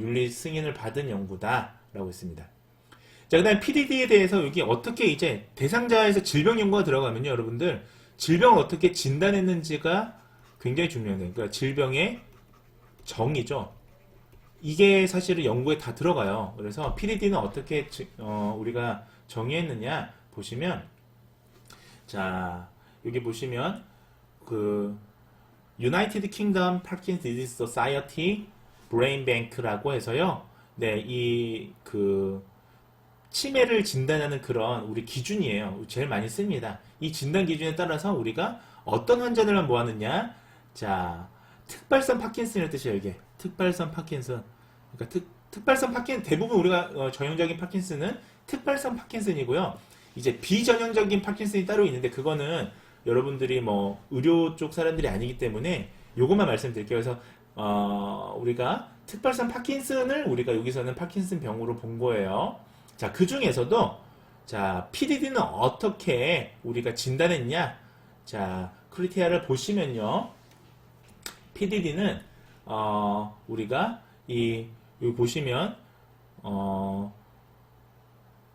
윤리 승인을 받은 연구다라고 했습니다. 자, 그 다음에 PDD에 대해서 여기 어떻게 이제 대상자에서 질병 연구가 들어가면요, 여러분들 질병을 어떻게 진단했는지가 굉장히 중요해요. 그러니까 질병의 정의죠. 이게 사실은 연구에 다 들어가요. 그래서 PDD는 어떻게 우리가 정의했느냐 보시면, 자, 여기 보시면 그 United Kingdom Parkinson's Disease Society Brain Bank라고 해서요. 네, 이 그 치매를 진단하는 그런 우리 기준이에요. 제일 많이 씁니다. 이 진단 기준에 따라서 우리가 어떤 환자들만 모았느냐? 자, 특발성 파킨슨이라는 뜻이에요, 이게. 특발성 파킨슨. 그러니까 특발성 파킨슨, 대부분 우리가 전형적인 파킨슨은 특발성 파킨슨이고요. 이제 비전형적인 파킨슨이 따로 있는데 그거는 여러분들이 뭐 의료 쪽 사람들이 아니기 때문에 요것만 말씀드릴게요. 그래서 우리가 특발성 파킨슨을 우리가 여기서는 파킨슨 병으로 본 거예요. 자, 그 중에서도 자, PDD는 어떻게 우리가 진단했냐? 자, 크리테리아를 보시면요. PDD는 우리가 여기 보시면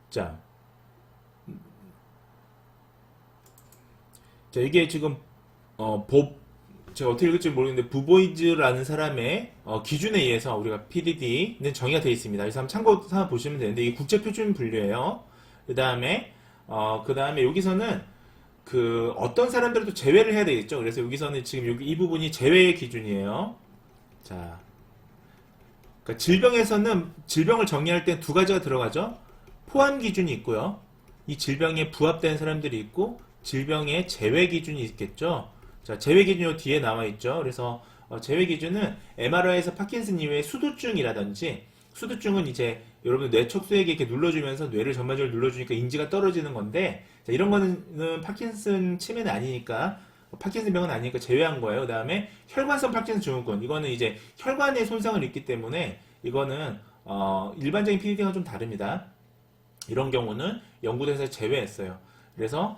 자, 이게 지금 제가 어떻게 읽을지 모르겠는데 부보이즈라는 사람의 기준에 의해서 우리가 PDD는 정의가 되어 있습니다. 그래서 한번 참고 삼아 보시면 되는데 이게 국제표준 분류예요. 그 다음에 여기서는 그 어떤 사람들을 또 제외를 해야 되겠죠. 그래서 여기서는 지금 여기 이 부분이 제외의 기준이에요. 자, 그러니까 질병에서는 질병을 정의할 때 두 가지가 들어가죠. 포함 기준이 있고요. 이 질병에 부합되는 사람들이 있고 질병의 제외 기준이 있겠죠. 자, 제외 기준이 뒤에 나와 있죠. 그래서 제외 기준은 MRI에서 파킨슨 이후에 수두증이라든지 수두증은 이제 여러분 뇌 척수에게 이렇게 눌러주면서 뇌를 전반적으로 눌러주니까 인지가 떨어지는 건데 자, 이런 거는 파킨슨 치매는 아니니까 파킨슨 병은 아니니까 제외한 거예요. 그 다음에 혈관성 파킨슨 증후군 이거는 이제 혈관에 손상을 입기 때문에 이거는 일반적인 PDD와 좀 다릅니다. 이런 경우는 연구대에서 제외했어요. 그래서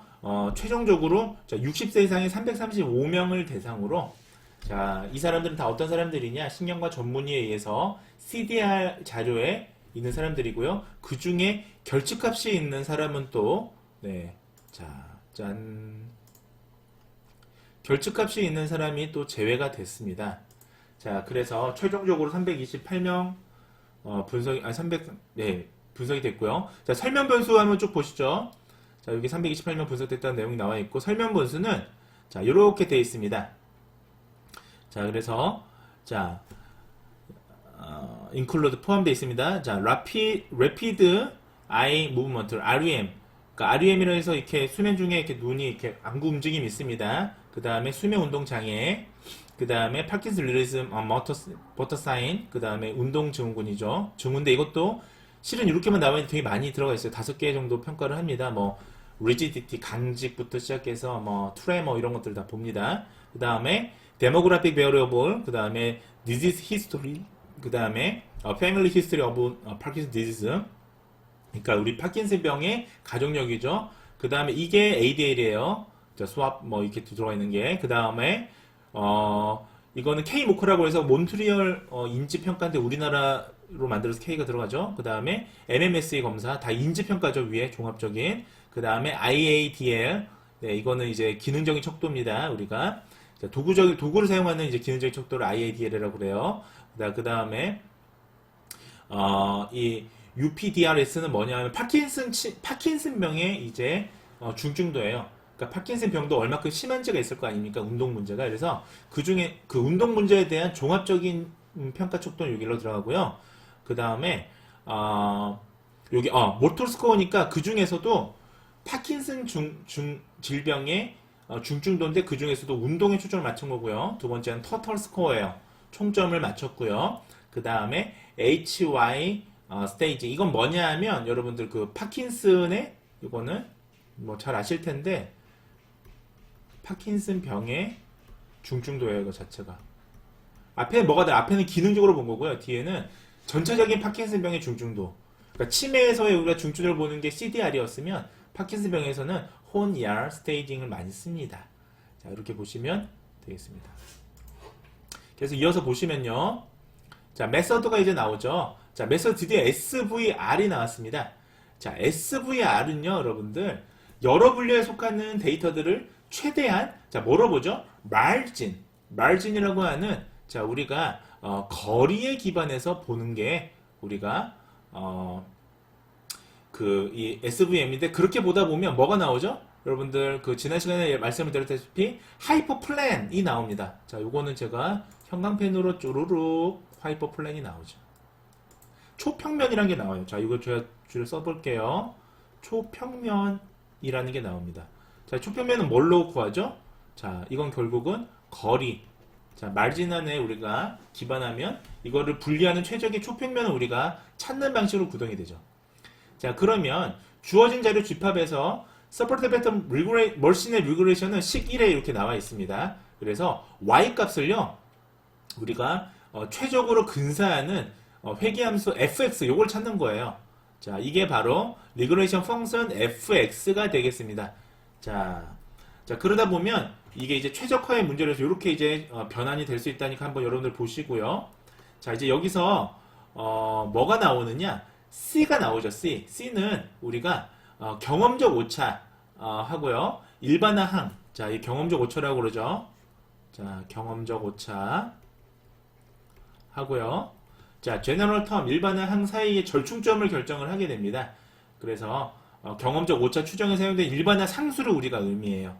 최종적으로 60세 이상의 335명을 대상으로 자, 이 사람들은 다 어떤 사람들이냐? 신경과 전문의에 의해서 CDR 자료에 있는 사람들이고요. 그 중에 결측값이 있는 사람은 또 네, 자, 짠. 결측값이 있는 사람이 또 제외가 됐습니다. 자, 그래서 최종적으로 328명 분석이 됐고요. 자, 설명 변수 한번 쭉 보시죠. 자, 여기 328명 분석됐다는 내용이 나와 있고 설명 변수는 자, 이렇게 되어 있습니다. 자, 그래서 자, include 포함되어 있습니다. 자, rapid eye movement, REM. 그러니까 REM이라 해서 이렇게 수면 중에 이렇게 눈이 이렇게 안구 움직임이 있습니다. 그 다음에 수면 운동 장애, 그 다음에 파킨슨 리리즘 버터 사인, 그 다음에 운동 증후군이죠. 증후인데 이것도 실은 이렇게만 나와있는데 되게 많이 들어가 있어요. 5개 정도 평가를 합니다. 뭐 rigidity, 강직부터 시작해서 뭐 트레머 이런 것들 다 봅니다. 그 다음에 demographic variable, 그 다음에 disease history, 그 다음에 family history of Parkinson disease. 그러니까 우리 파킨슨 병의 가족력이죠. 그 다음에 이게 ADL이에요. 수압 뭐 이렇게 들어가 있는 게. 그 다음에 이거는 K 모크라고 해서 몬트리올 인지 평가인데 우리나라로 만들어서 K가 들어가죠. 그 다음에 MMSE 검사 다 인지 평가죠. 위에 종합적인. 그 다음에 IADL. 네, 이거는 이제 기능적인 척도입니다. 우리가 도구를 사용하는 이제 기능적인 척도를 IADL이라고 그래요. 그 다음에 이 UPDRS는 뭐냐면 파킨슨병의 이제 중증도예요. 그러니까 파킨슨 병도 얼마큼 심한지가 있을 거 아닙니까? 운동 문제가. 그래서 그 중에 그 운동 문제에 대한 종합적인 평가 촉도는 여기로 들어가고요. 그 다음에 여기 모tor 스코어니까 그 중에서도 파킨슨 질병의 중증도인데 그 중에서도 운동에 초점을 맞춘 거고요. 두 번째는 터털 스코어예요. 총점을 맞췄고요. 그 다음에 HY 스테이지. 이건 뭐냐 하면 여러분들 그 파킨슨의 이거는 뭐 잘 아실 텐데 파킨슨 병의 중증도예요. 이거 자체가. 앞에 뭐가 돼? 앞에는 기능적으로 본 거고요. 뒤에는 전체적인 파킨슨 병의 중증도. 그러니까 치매에서의 우리가 중증도를 보는 게 CDR이었으면 파킨슨 병에서는 혼얄 스테이징을 많이 씁니다. 자, 이렇게 보시면 되겠습니다. 그래서 이어서 보시면요. 자, 메서드가 이제 나오죠. 자, 메서드 드디어 SVR이 나왔습니다. 자, SVR은요, 여러분들, 여러 분류에 속하는 데이터들을 최대한, 자, 뭐로 보죠? 마진이라고 하는, 자, 우리가, 거리에 기반해서 보는 게, 우리가, 이 SVM인데, 그렇게 보다 보면 뭐가 나오죠? 여러분들, 지난 시간에 말씀을 드렸다시피, 하이퍼 플랜이 나옵니다. 자, 요거는 제가 형광펜으로 쪼르륵 하이퍼 플랜이 나오죠. 초평면이라는 게 나와요. 자, 이거 제가 줄을 써볼게요. 초평면이라는 게 나옵니다. 자, 초평면은 뭘로 구하죠? 자, 이건 결국은 거리. 자, 말진안에 우리가 기반하면 이거를 분리하는 최적의 초평면을 우리가 찾는 방식으로 구동이 되죠. 자, 그러면 주어진 자료 집합에서 Supported Pattern Machine Regulation은 식 1에 이렇게 나와 있습니다. 그래서 Y 값을요, 우리가 최적으로 근사하는 회귀함수 fx 요걸 찾는 거예요. 자, 이게 바로 리그레이션 펑션 fx가 되겠습니다. 자, 그러다 보면 이게 이제 최적화의 문제로 해서 이렇게 이제 변환이 될 수 있다니까 한번 여러분들 보시고요. 자, 이제 여기서 뭐가 나오느냐? C가 나오죠. C는 우리가 경험적 오차 하고요. 일반화항. 자, 이 경험적 오차라고 그러죠. 자, 경험적 오차 하고요. 자, 제너럴 텀, 일반화항 사이의 절충점을 결정을 하게 됩니다. 그래서 경험적 오차 추정에 사용된 일반화 상수를 우리가 의미해요.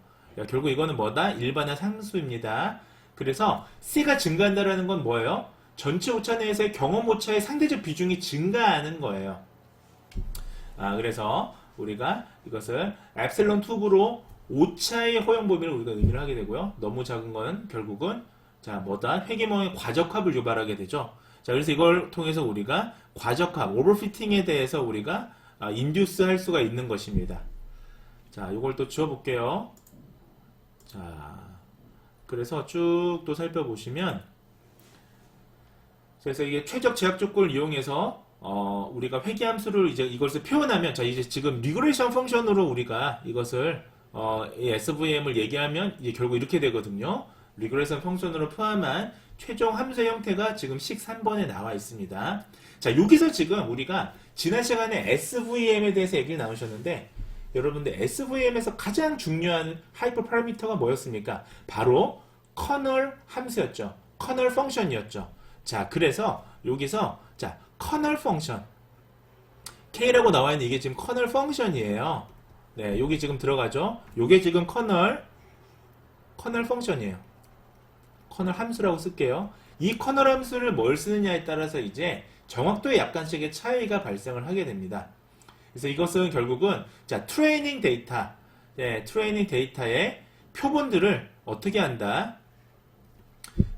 결국 이거는 뭐다? 일반화 상수입니다. 그래서 C가 증가한다라는 건 뭐예요? 전체 오차 내에서의 경험 오차의 상대적 비중이 증가하는 거예요. 그래서 우리가 이것을 엡실론 튜브로 오차의 허용 범위를 우리가 의미를 하게 되고요. 너무 작은 건 결국은 자, 뭐다? 회계망의 과적합을 유발하게 되죠. 자, 그래서 이걸 통해서 우리가 과적합, 오버피팅에 대해서 우리가 인듀스 할 수가 있는 것입니다. 자, 이걸 또 지워볼게요. 자, 그래서 쭉 또 살펴보시면, 그래서 이게 최적 제약 조건을 이용해서 우리가 회귀함수를 이제 이것을 표현하면, 자, 이제 지금 리그레이션 펑션으로 우리가 이것을 SVM을 얘기하면 이게 결국 이렇게 되거든요. 리그레이션 펑션으로 포함한 최종 함수의 형태가 지금 식 3번에 나와 있습니다. 자, 여기서 지금 우리가 지난 시간에 SVM에 대해서 얘기를 나누셨는데, 여러분들 SVM에서 가장 중요한 하이퍼 파라미터가 뭐였습니까? 바로 커널 함수였죠. 커널 펑션이었죠. 자, 그래서 여기서 자, 커널 펑션 K라고 나와 있는 이게 지금 커널 펑션이에요. 네, 여기 지금 들어가죠. 요게 지금 커널 펑션이에요. 커널 함수라고 쓸게요. 이 커널 함수를 뭘 쓰느냐에 따라서 이제 정확도에 약간씩의 차이가 발생을 하게 됩니다. 그래서 이것은 결국은 자, 트레이닝 데이터, 트레이닝 데이터의 표본들을 어떻게 한다?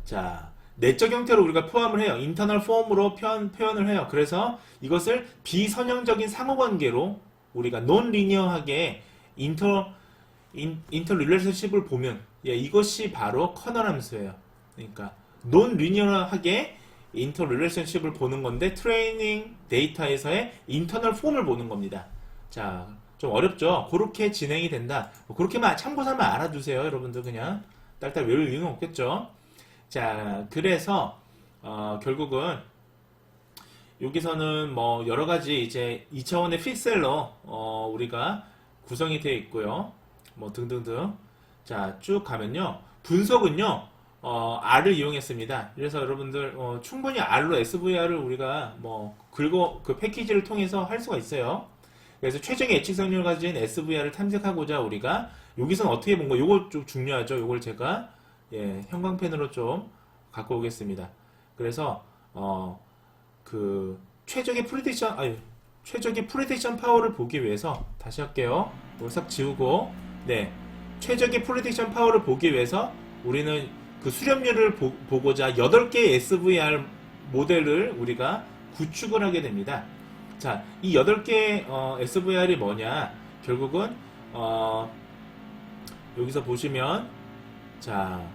자, 내적 형태로 우리가 포함을 해요. 인터널 폼으로 표현을 해요. 그래서 이것을 비선형적인 상호관계로 우리가 논리니어하게 인터 릴레이션십을 보면 이것이 바로 커널 함수예요. 그러니까 논리니어하게 인터 릴레이션십을 보는 건데 트레이닝 데이터에서의 인터널 폼을 보는 겁니다. 자, 좀 어렵죠? 그렇게 진행이 된다. 그렇게만 참고삼아 알아두세요. 여러분들 그냥 딸딸 외울 이유는 없겠죠? 자, 그래서 결국은 여기서는 뭐 여러 가지 이제 2차원의 픽셀로 우리가 구성이 되어 있고요. 뭐 등등등. 자, 쭉 가면요. 분석은요. R을 이용했습니다. 그래서 여러분들 충분히 R로 SVR을 우리가 뭐 그 패키지를 통해서 할 수가 있어요. 그래서 최적의 예측 성능을 가진 SVR을 탐색하고자 우리가 여기서는 어떻게 본 거? 요거 좀 중요하죠. 요걸 제가 형광펜으로 좀 갖고 오겠습니다. 그래서 그 최적의 프리딕션 파워를 보기 위해서 다시 할게요. 이걸 싹 지우고 최적의 프리딕션 파워를 보기 위해서 우리는 그 수렴률을 보고자 8개의 SVR 모델을 우리가 구축을 하게 됩니다. 자, 이 8개의 SVR이 뭐냐? 결국은 여기서 보시면 자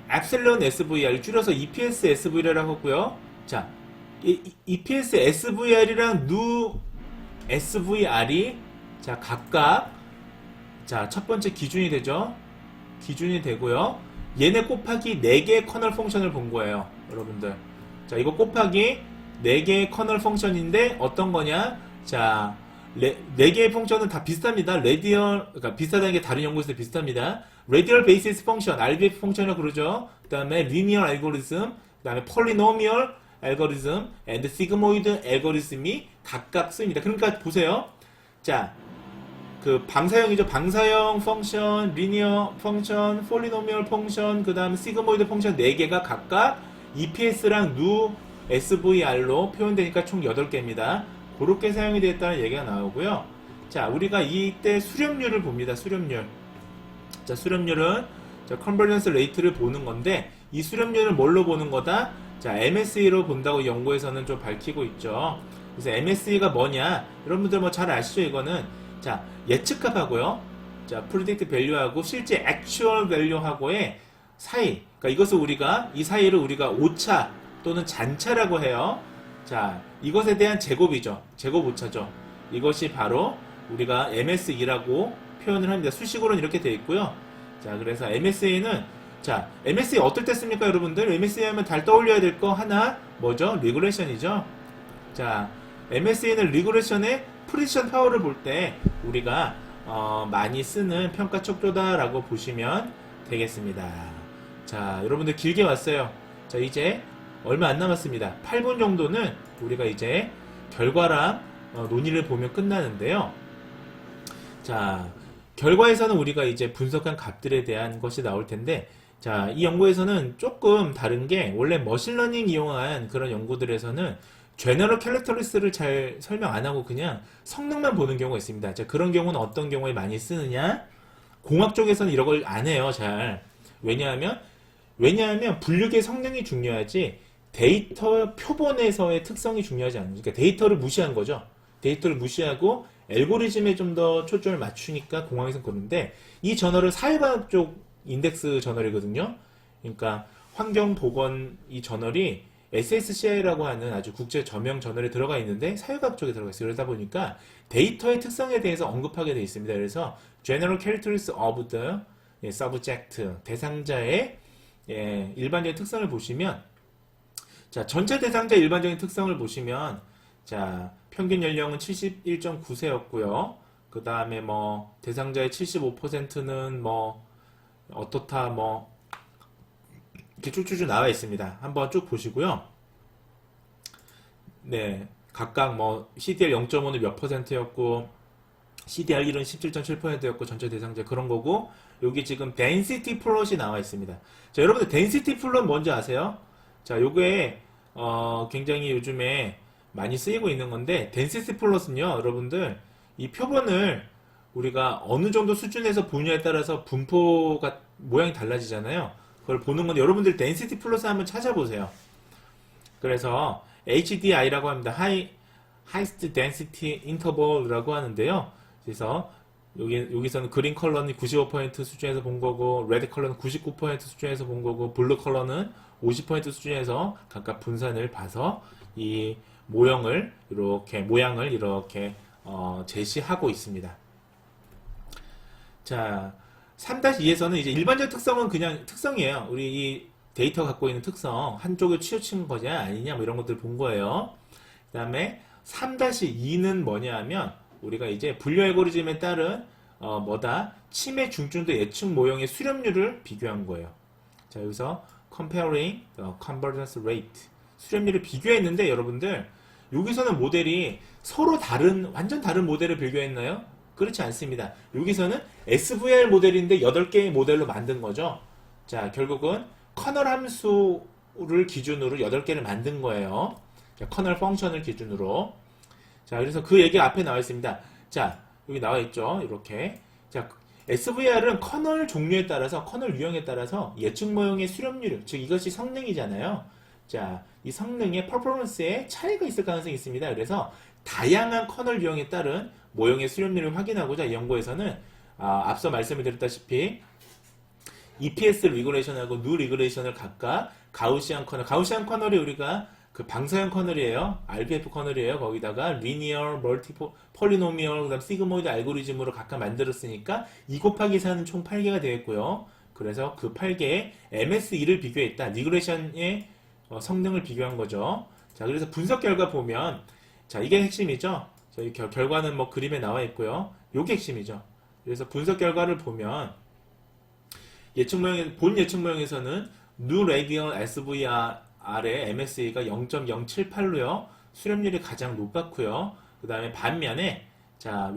엡실론 SVR 줄여서 EPS SVR이라고 하고요. 자, EPS SVR이랑 누 SVR이 자 각각 자 첫 번째 기준이 되죠. 기준이 되고요. 얘네 곱하기 4개의 커널 펑션을 본 거예요, 여러분들. 자, 이거 곱하기 4개의 커널 펑션인데 어떤 거냐? 자, 4개의 펑션은 다 비슷합니다. 그러니까 비슷하다는 게 다른 연구에서 비슷합니다. 레디얼 베이시스 펑션, RBF 펑션이라고 그러죠. 그 다음에 리니어 알고리즘, 그 다음에 폴리노미얼 알고리즘, 앤드 시그모이드 알고리즘이 각각 쓰입니다. 그러니까 보세요. 자, 그 방사형이죠. 방사형 펑션, 리니어 펑션, 폴리노미얼 펑션, 그 다음에 시그모이드 펑션 4개가 각각 EPS랑 누 SVR로 표현되니까 총 8개입니다. 그렇게 사용이 되었다는 얘기가 나오고요. 자, 우리가 이때 수렴률을 봅니다. 수렴률. 자, 수렴률은 컨버전스 레이트를 보는 건데 이 수렴률을 뭘로 보는 거다? 자, MSE로 본다고 연구에서는 좀 밝히고 있죠. 그래서 MSE가 뭐냐? 여러분들 뭐 잘 아시죠? 이거는 자, 예측값하고요. 자, predict value하고 실제 actual value하고의 사이. 그러니까 이것을 우리가 이 사이를 우리가 오차 또는 잔차라고 해요. 자, 이것에 대한 제곱이죠. 제곱 오차죠. 이것이 바로 우리가 MSE라고 표현을 합니다. 수식으로는 이렇게 되어 있고요. 자, 그래서 MSE는 자, MSE 어떨 때 씁니까, 여러분들? MSE 하면 잘 떠올려야 될 거 하나 뭐죠? 리그레션이죠. 자, MSE는 리그레션의 프리디션 파워를 볼 때 우리가 많이 쓰는 평가 척도다라고 보시면 되겠습니다. 자, 여러분들 길게 왔어요. 자, 이제 얼마 안 남았습니다. 8분 정도는 우리가 이제 결과랑 논의를 보면 끝나는데요. 자, 결과에서는 우리가 이제 분석한 값들에 대한 것이 나올 텐데, 자, 이 연구에서는 조금 다른 게 원래 머신러닝 이용한 그런 연구들에서는 제너럴 캐릭터리스를 잘 설명 안 하고 그냥 성능만 보는 경우가 있습니다. 자, 그런 경우는 어떤 경우에 많이 쓰느냐? 공학 쪽에서는 이런 걸 안 해요, 잘. 왜냐하면 분류의 성능이 중요하지 데이터 표본에서의 특성이 중요하지 않습니다. 그러니까 데이터를 무시한 거죠. 데이터를 무시하고 알고리즘에 좀 더 초점을 맞추니까 공학에서는 그런데 이 저널은 사회과학 쪽 인덱스 저널이거든요. 그러니까 환경보건 이 저널이 SSCI라고 하는 아주 국제 저명 저널에 들어가 있는데 사회과학 쪽에 들어가 있어요. 그러다 보니까 데이터의 특성에 대해서 언급하게 되어 있습니다. 그래서 General Characteristics of the Subject 대상자의 일반적인 특성을 보시면 자, 전체 대상자 일반적인 특성을 보시면 자, 평균 연령은 71.9세였고요. 그 다음에 뭐 대상자의 75%는 뭐 어떻다 뭐 이렇게 쭉쭉쭉 나와 있습니다. 한번 쭉 보시고요. 네, 각각 뭐 CDR 0.5는 몇 %였고 CDR 1은 17.7%였고 전체 대상자 그런 거고 여기 지금 density plot이 나와 있습니다. 자, 여러분들 density plot 뭔지 아세요? 자, 요게 굉장히 요즘에 많이 쓰이고 있는 건데 density plot은요, 여러분들 이 표본을 우리가 어느 정도 수준에서 보느냐에 따라서 분포가 모양이 달라지잖아요. 그걸 보는 건데 여러분들 density 플러스 한번 찾아보세요. 그래서 HDI라고 합니다. Highest Density Interval이라고 하는데요. 그래서 여기서는 그린 컬러는 95% 수준에서 본 거고, 레드 컬러는 99% 수준에서 본 거고, 블루 컬러는 50% 수준에서 각각 분산을 봐서 이 모양을 이렇게 제시하고 있습니다. 자, 3-2에서는 이제 일반적 특성은 그냥 특성이에요. 우리 이 데이터가 갖고 있는 특성, 한쪽에 치우친 거냐 아니냐 뭐 이런 것들 본 거예요. 그 다음에 3-2는 뭐냐 하면 우리가 이제 분류 알고리즘에 따른 치매 중증도 예측 모형의 수렴률을 비교한 거예요. 자, 여기서 comparing the convergence rate 수렴률을 비교했는데 여러분들 여기서는 모델이 서로 완전 다른 모델을 비교했나요? 그렇지 않습니다. 여기서는 SVR 모델인데 8개의 모델로 만든 거죠. 자, 결국은 커널 함수를 기준으로 8개를 만든 거예요. 자, 커널 펑션을 기준으로. 자, 그래서 그 얘기가 앞에 나와 있습니다. 자, 여기 나와 있죠. 이렇게. 자, SVR은 커널 종류에 따라서, 커널 유형에 따라서 예측 모형의 수렴률, 즉 이것이 성능이잖아요. 자, 이 성능의 퍼포먼스에 차이가 있을 가능성이 있습니다. 그래서 다양한 커널 유형에 따른 모형의 수렴률을 확인하고자 이 연구에서는 앞서 말씀을 드렸다시피 EPS 리그레이션하고 누 리그레이션을 각각 가우시안 커널이 우리가 그 방사형 커널이에요. RBF 커널이에요. 거기다가 리니어, 폴리노미얼, 그다음 시그모이드 알고리즘으로 각각 만들었으니까 2 곱하기 4는 총 8개가 되겠고요. 그래서 그 8개의 MS2를 비교했다. 리그레이션의 성능을 비교한 거죠. 자, 그래서 분석 결과 보면 자, 이게 핵심이죠. 저희 결과는 뭐 그림에 나와 있고요. 요게 핵심이죠. 그래서 분석 결과를 보면 본 예측 모형에서는 New Radial SVR의 MSE가 0.078로요. 수렴률이 가장 높았고요. 그 다음에 반면에 자,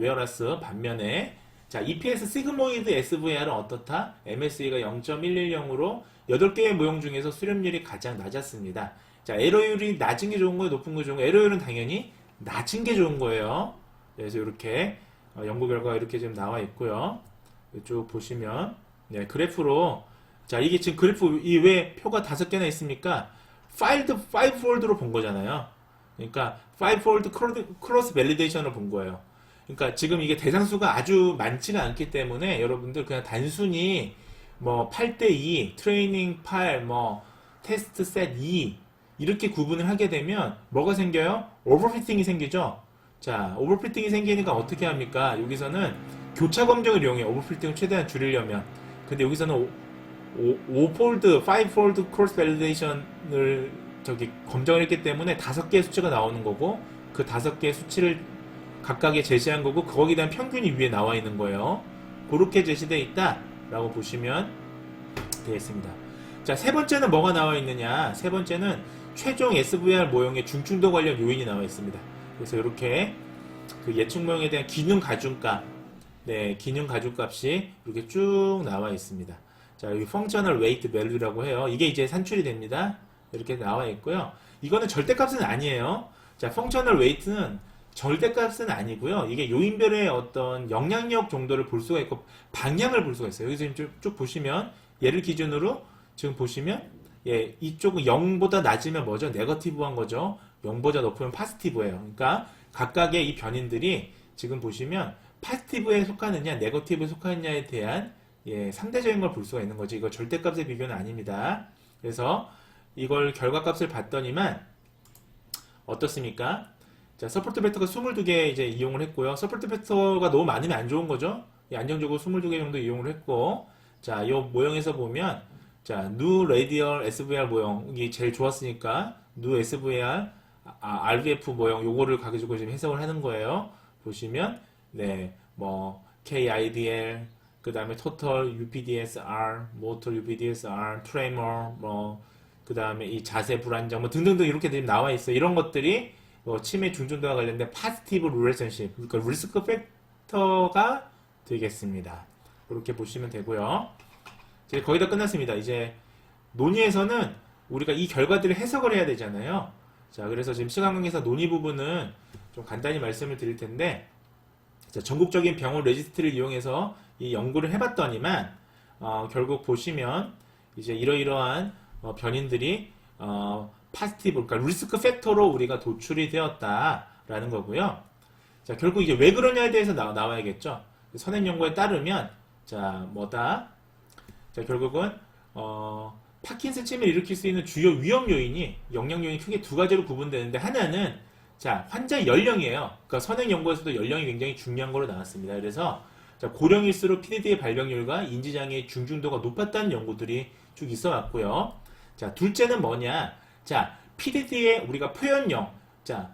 EPS 시그모이드 SVR은 어떻다? MSE가 0.110으로 8개의 모형 중에서 수렴률이 가장 낮았습니다. 자, 에러율이 낮은 게 좋은 거예요? 높은 게 좋은 거예요? 에러율은 당연히 낮은 게 좋은 거예요. 그래서 이렇게 연구 결과가 이렇게 지금 나와 있고요. 쭉 보시면 네, 그래프로 자, 이게 지금 그래프 이 왜 표가 5개나 있습니까? 5폴드로 본 거잖아요. 그러니까 5폴드 크로스 밸리데이션을 본 거예요. 그러니까 지금 이게 대상수가 아주 많지가 않기 때문에 여러분들 그냥 단순히 뭐 8:2, 트레이닝 8, 뭐 테스트 셋 2 이렇게 구분을 하게 되면 뭐가 생겨요? 오버피팅이 생기죠. 자, 오버피팅이 생기니까 어떻게 합니까? 여기서는 교차 검정을 이용해 오버피팅을 최대한 줄이려면. 근데 여기서는 5폴드 크로스 밸리데이션을 검정을 했기 때문에 5개의 수치가 나오는 거고 그 5개의 수치를 각각에 제시한 거고 거기에 대한 평균이 위에 나와 있는 거예요. 그렇게 제시되어 있다 라고 보시면 되겠습니다. 자, 세 번째는 뭐가 나와 있느냐? 세 번째는 최종 SVR 모형의 중증도 관련 요인이 나와 있습니다. 그래서 이렇게 그 예측 모형에 대한 기능 가중값, 네, 기능 가중값이 이렇게 쭉 나와 있습니다. 자, 여기 functional weight value라고 해요. 이게 이제 산출이 됩니다. 이렇게 나와 있고요. 이거는 절대값은 아니에요. 자, functional weight는 절대값은 아니고요. 이게 요인별의 어떤 영향력 정도를 볼 수가 있고 방향을 볼 수가 있어요. 여기서 지금 쭉 보시면 얘를 기준으로 지금 보시면 예, 이쪽은 0보다 낮으면 뭐죠? 네거티브한 거죠. 0보다 높으면 파지티브예요. 그러니까 각각의 이 변인들이 지금 보시면 파지티브에 속하느냐, 네거티브에 속하느냐에 대한 예, 상대적인 걸 볼 수가 있는 거죠. 이거 절대값의 비교는 아닙니다. 그래서 이걸 결과값을 봤더니만 어떻습니까? 자, 서포트 벡터가 22개 이제 이용을 했고요. 서포트 벡터가 너무 많으면 안 좋은 거죠. 예, 안정적으로 22개 정도 이용을 했고, 자, 이 모형에서 보면, 자, new radial SVR 모형이 제일 좋았으니까, new SVR, RVF 모형, 요거를 가지고 지금 해석을 하는 거예요. 보시면, 네, 뭐, KIDL, 그 다음에 total UPDSR, motor UPDSR, tremor, 뭐, 그 다음에 이 자세 불안정, 뭐 등등등 이렇게 지금 나와 있어요. 이런 것들이 치매 중증도와 관련된 파지티브 릴레이션십, 그러니까 리스크 팩터가 되겠습니다. 그렇게 보시면 되고요. 이제 거의 다 끝났습니다. 이제 논의에서는 우리가 이 결과들을 해석을 해야 되잖아요. 자, 그래서 지금 시간 관계상 논의 부분은 좀 간단히 말씀을 드릴 텐데, 자, 전국적인 병원 레지스트리를 이용해서 이 연구를 해봤더니만 결국 보시면 이제 이러이러한 변인들이 파스티브, 그러니까 리스크 팩터로 우리가 도출이 되었다라는 거고요. 자, 결국 이게 왜 그러냐에 대해서 나와야겠죠. 선행 연구에 따르면 자, 자, 결국은 파킨슨 치매를 일으킬 수 있는 주요 위험 요인이 영양 요인이 크게 두 가지로 구분되는데 하나는 자, 환자 연령이에요. 그러니까 선행 연구에서도 연령이 굉장히 중요한 걸로 나왔습니다. 그래서 자, 고령일수록 PDD의 발병률과 인지장애의 중증도가 높았다는 연구들이 쭉 있어 왔고요. 자, 둘째는 뭐냐? 자, PDD의 우리가 표현형, 자,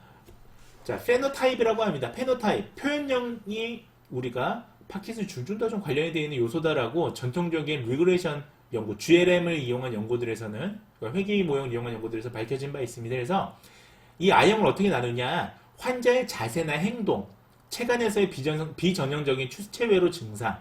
페노타입이라고 합니다. 페노타입, 표현형이 우리가 파킨슨 중증도와 좀 관련이 되어 있는 요소다라고 전통적인 리그레이션 연구, GLM을 이용한 연구들에서는, 그러니까 회귀 모형을 이용한 연구들에서 밝혀진 바 있습니다. 그래서 이 I형을 어떻게 나누냐? 환자의 자세나 행동, 체간에서의 비전형적인 추체외로 증상.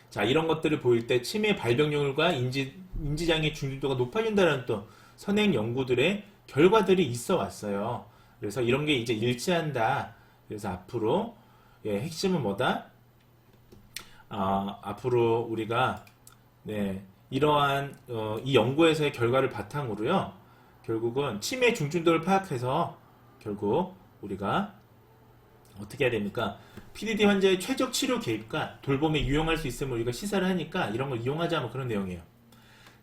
자, 이런 것들을 보일 때 치매 발병률과 인지장애 중증도가 높아진다는 또 선행 연구들의 결과들이 있어 왔어요. 그래서 이런 게 이제 일치한다. 그래서 앞으로 핵심은 뭐다? 앞으로 우리가 이러한 이 연구에서의 결과를 바탕으로요. 결국은 치매 중증도를 파악해서 결국 우리가 어떻게 해야 됩니까? PDD 환자의 최적 치료 개입과 돌봄에 유용할 수 있음을 우리가 시사를 하니까 이런 걸 이용하자 뭐 그런 내용이에요.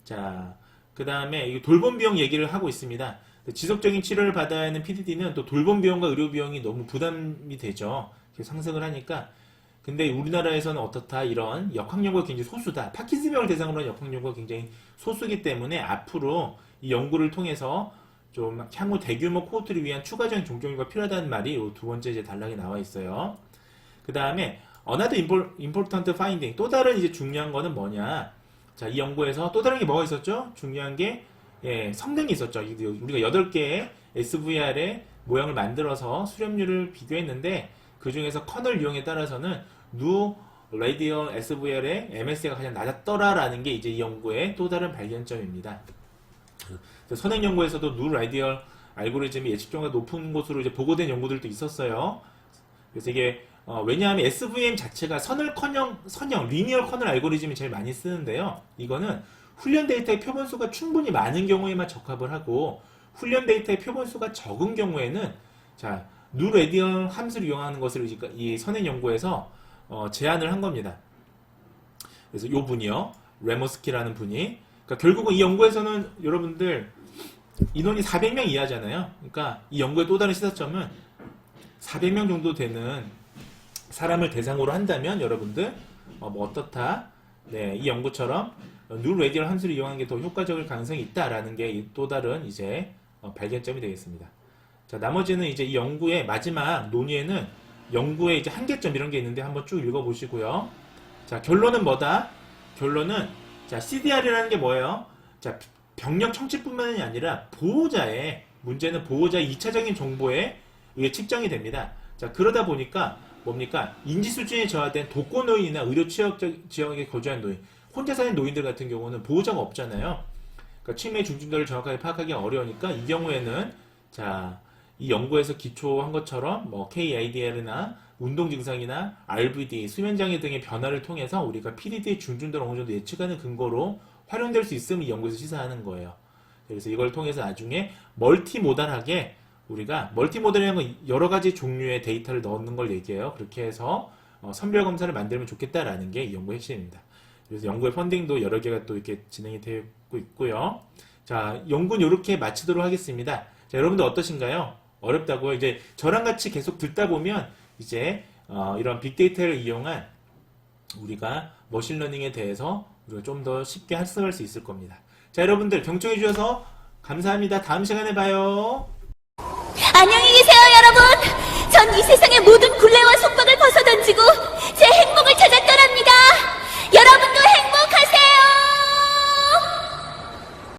자, 그 다음에 돌봄 비용 얘기를 하고 있습니다. 지속적인 치료를 받아야 하는 PDD는 또 돌봄 비용과 의료 비용이 너무 부담이 되죠. 상승을 하니까. 근데 우리나라에서는 어떻다? 이런 역학 연구가 굉장히 소수다. 파킨슨 병을 대상으로 한 역학 연구가 굉장히 소수이기 때문에 앞으로 이 연구를 통해서 좀 향후 대규모 코호트를 위한 추가적인 종종류가 필요하다는 말이 두 번째 이제 단락에 나와 있어요. 그 다음에 another important finding, 또 다른 이제 중요한 거는 뭐냐? 자, 이 연구에서 또 다른 게 뭐가 있었죠? 중요한 게 성능이 있었죠. 우리가 8개의 SVR의 모형을 만들어서 수렴률을 비교했는데 그 중에서 커널 유형에 따라서는 누 라디얼 SVR의 MS가 가장 낮았더라라는 게 이제 이 연구의 또 다른 발견점입니다. 선행 연구에서도 누 라디얼 알고리즘이 예측점가 높은 곳으로 이제 보고된 연구들도 있었어요. 그래서 이게 왜냐하면 SVM 자체가 선형, 리니얼 커널 알고리즘이 제일 많이 쓰는데요. 이거는 훈련 데이터의 표본수가 충분히 많은 경우에만 적합을 하고 훈련 데이터의 표본수가 적은 경우에는 자, 누 라디얼 함수를 이용하는 것을 이 선행 연구에서 제안을 한 겁니다. 그래서 요 분이요. 레모스키라는 분이. 그러니까 결국은 이 연구에서는 여러분들 인원이 400명 이하잖아요. 그러니까 이 연구의 또 다른 시사점은 400명 정도 되는 사람을 대상으로 한다면 여러분들 뭐 어떻다? 네, 이 연구처럼 누 라디얼 함수를 이용하는 게 더 효과적일 가능성이 있다라는 게 또 다른 이제 발견점이 되겠습니다. 자, 나머지는 이제 이 연구의 마지막 논의에는 연구의 이제 한계점 이런 게 있는데 한번 쭉 읽어보시고요. 자, 결론은 뭐다? 결론은 자, CDR이라는 게 뭐예요? 자, 병력 청취뿐만이 아니라 문제는 보호자의 2차적인 정보에 의해 측정이 됩니다. 자, 그러다 보니까 뭡니까? 인지 수준이 저하된 독거 노인이나 의료 취약 지역에 거주한 노인, 혼자 사는 노인들 같은 경우는 보호자가 없잖아요. 그러니까 치매 중증도를 정확하게 파악하기 어려우니까 이 경우에는 자, 이 연구에서 기초한 것처럼 뭐 KIDL이나 운동 증상이나 RVD, 수면장애 등의 변화를 통해서 우리가 PDD의 중증도를 어느 정도 예측하는 근거로 활용될 수 있음을 이 연구에서 시사하는 거예요. 그래서 이걸 통해서 나중에 멀티모달하게 우리가 멀티모달이라는 건 여러 가지 종류의 데이터를 넣는 걸 얘기해요. 그렇게 해서 선별 검사를 만들면 좋겠다라는 게 이 연구의 핵심입니다. 그래서 연구의 펀딩도 여러 개가 또 이렇게 진행이 되고 있고요. 자, 연구는 이렇게 마치도록 하겠습니다. 자, 여러분들 어떠신가요? 어렵다고요? 이제 저랑 같이 계속 듣다 보면 이제 이런 빅데이터를 이용한 우리가 머신러닝에 대해서 우리가 좀 더 쉽게 학습할 수 있을 겁니다. 자, 여러분들 경청해 주셔서 감사합니다. 다음 시간에 봐요.
안녕히 계세요, 여러분. 전 이 세상의 모든 굴레와 속박을 벗어던지고 제 행복을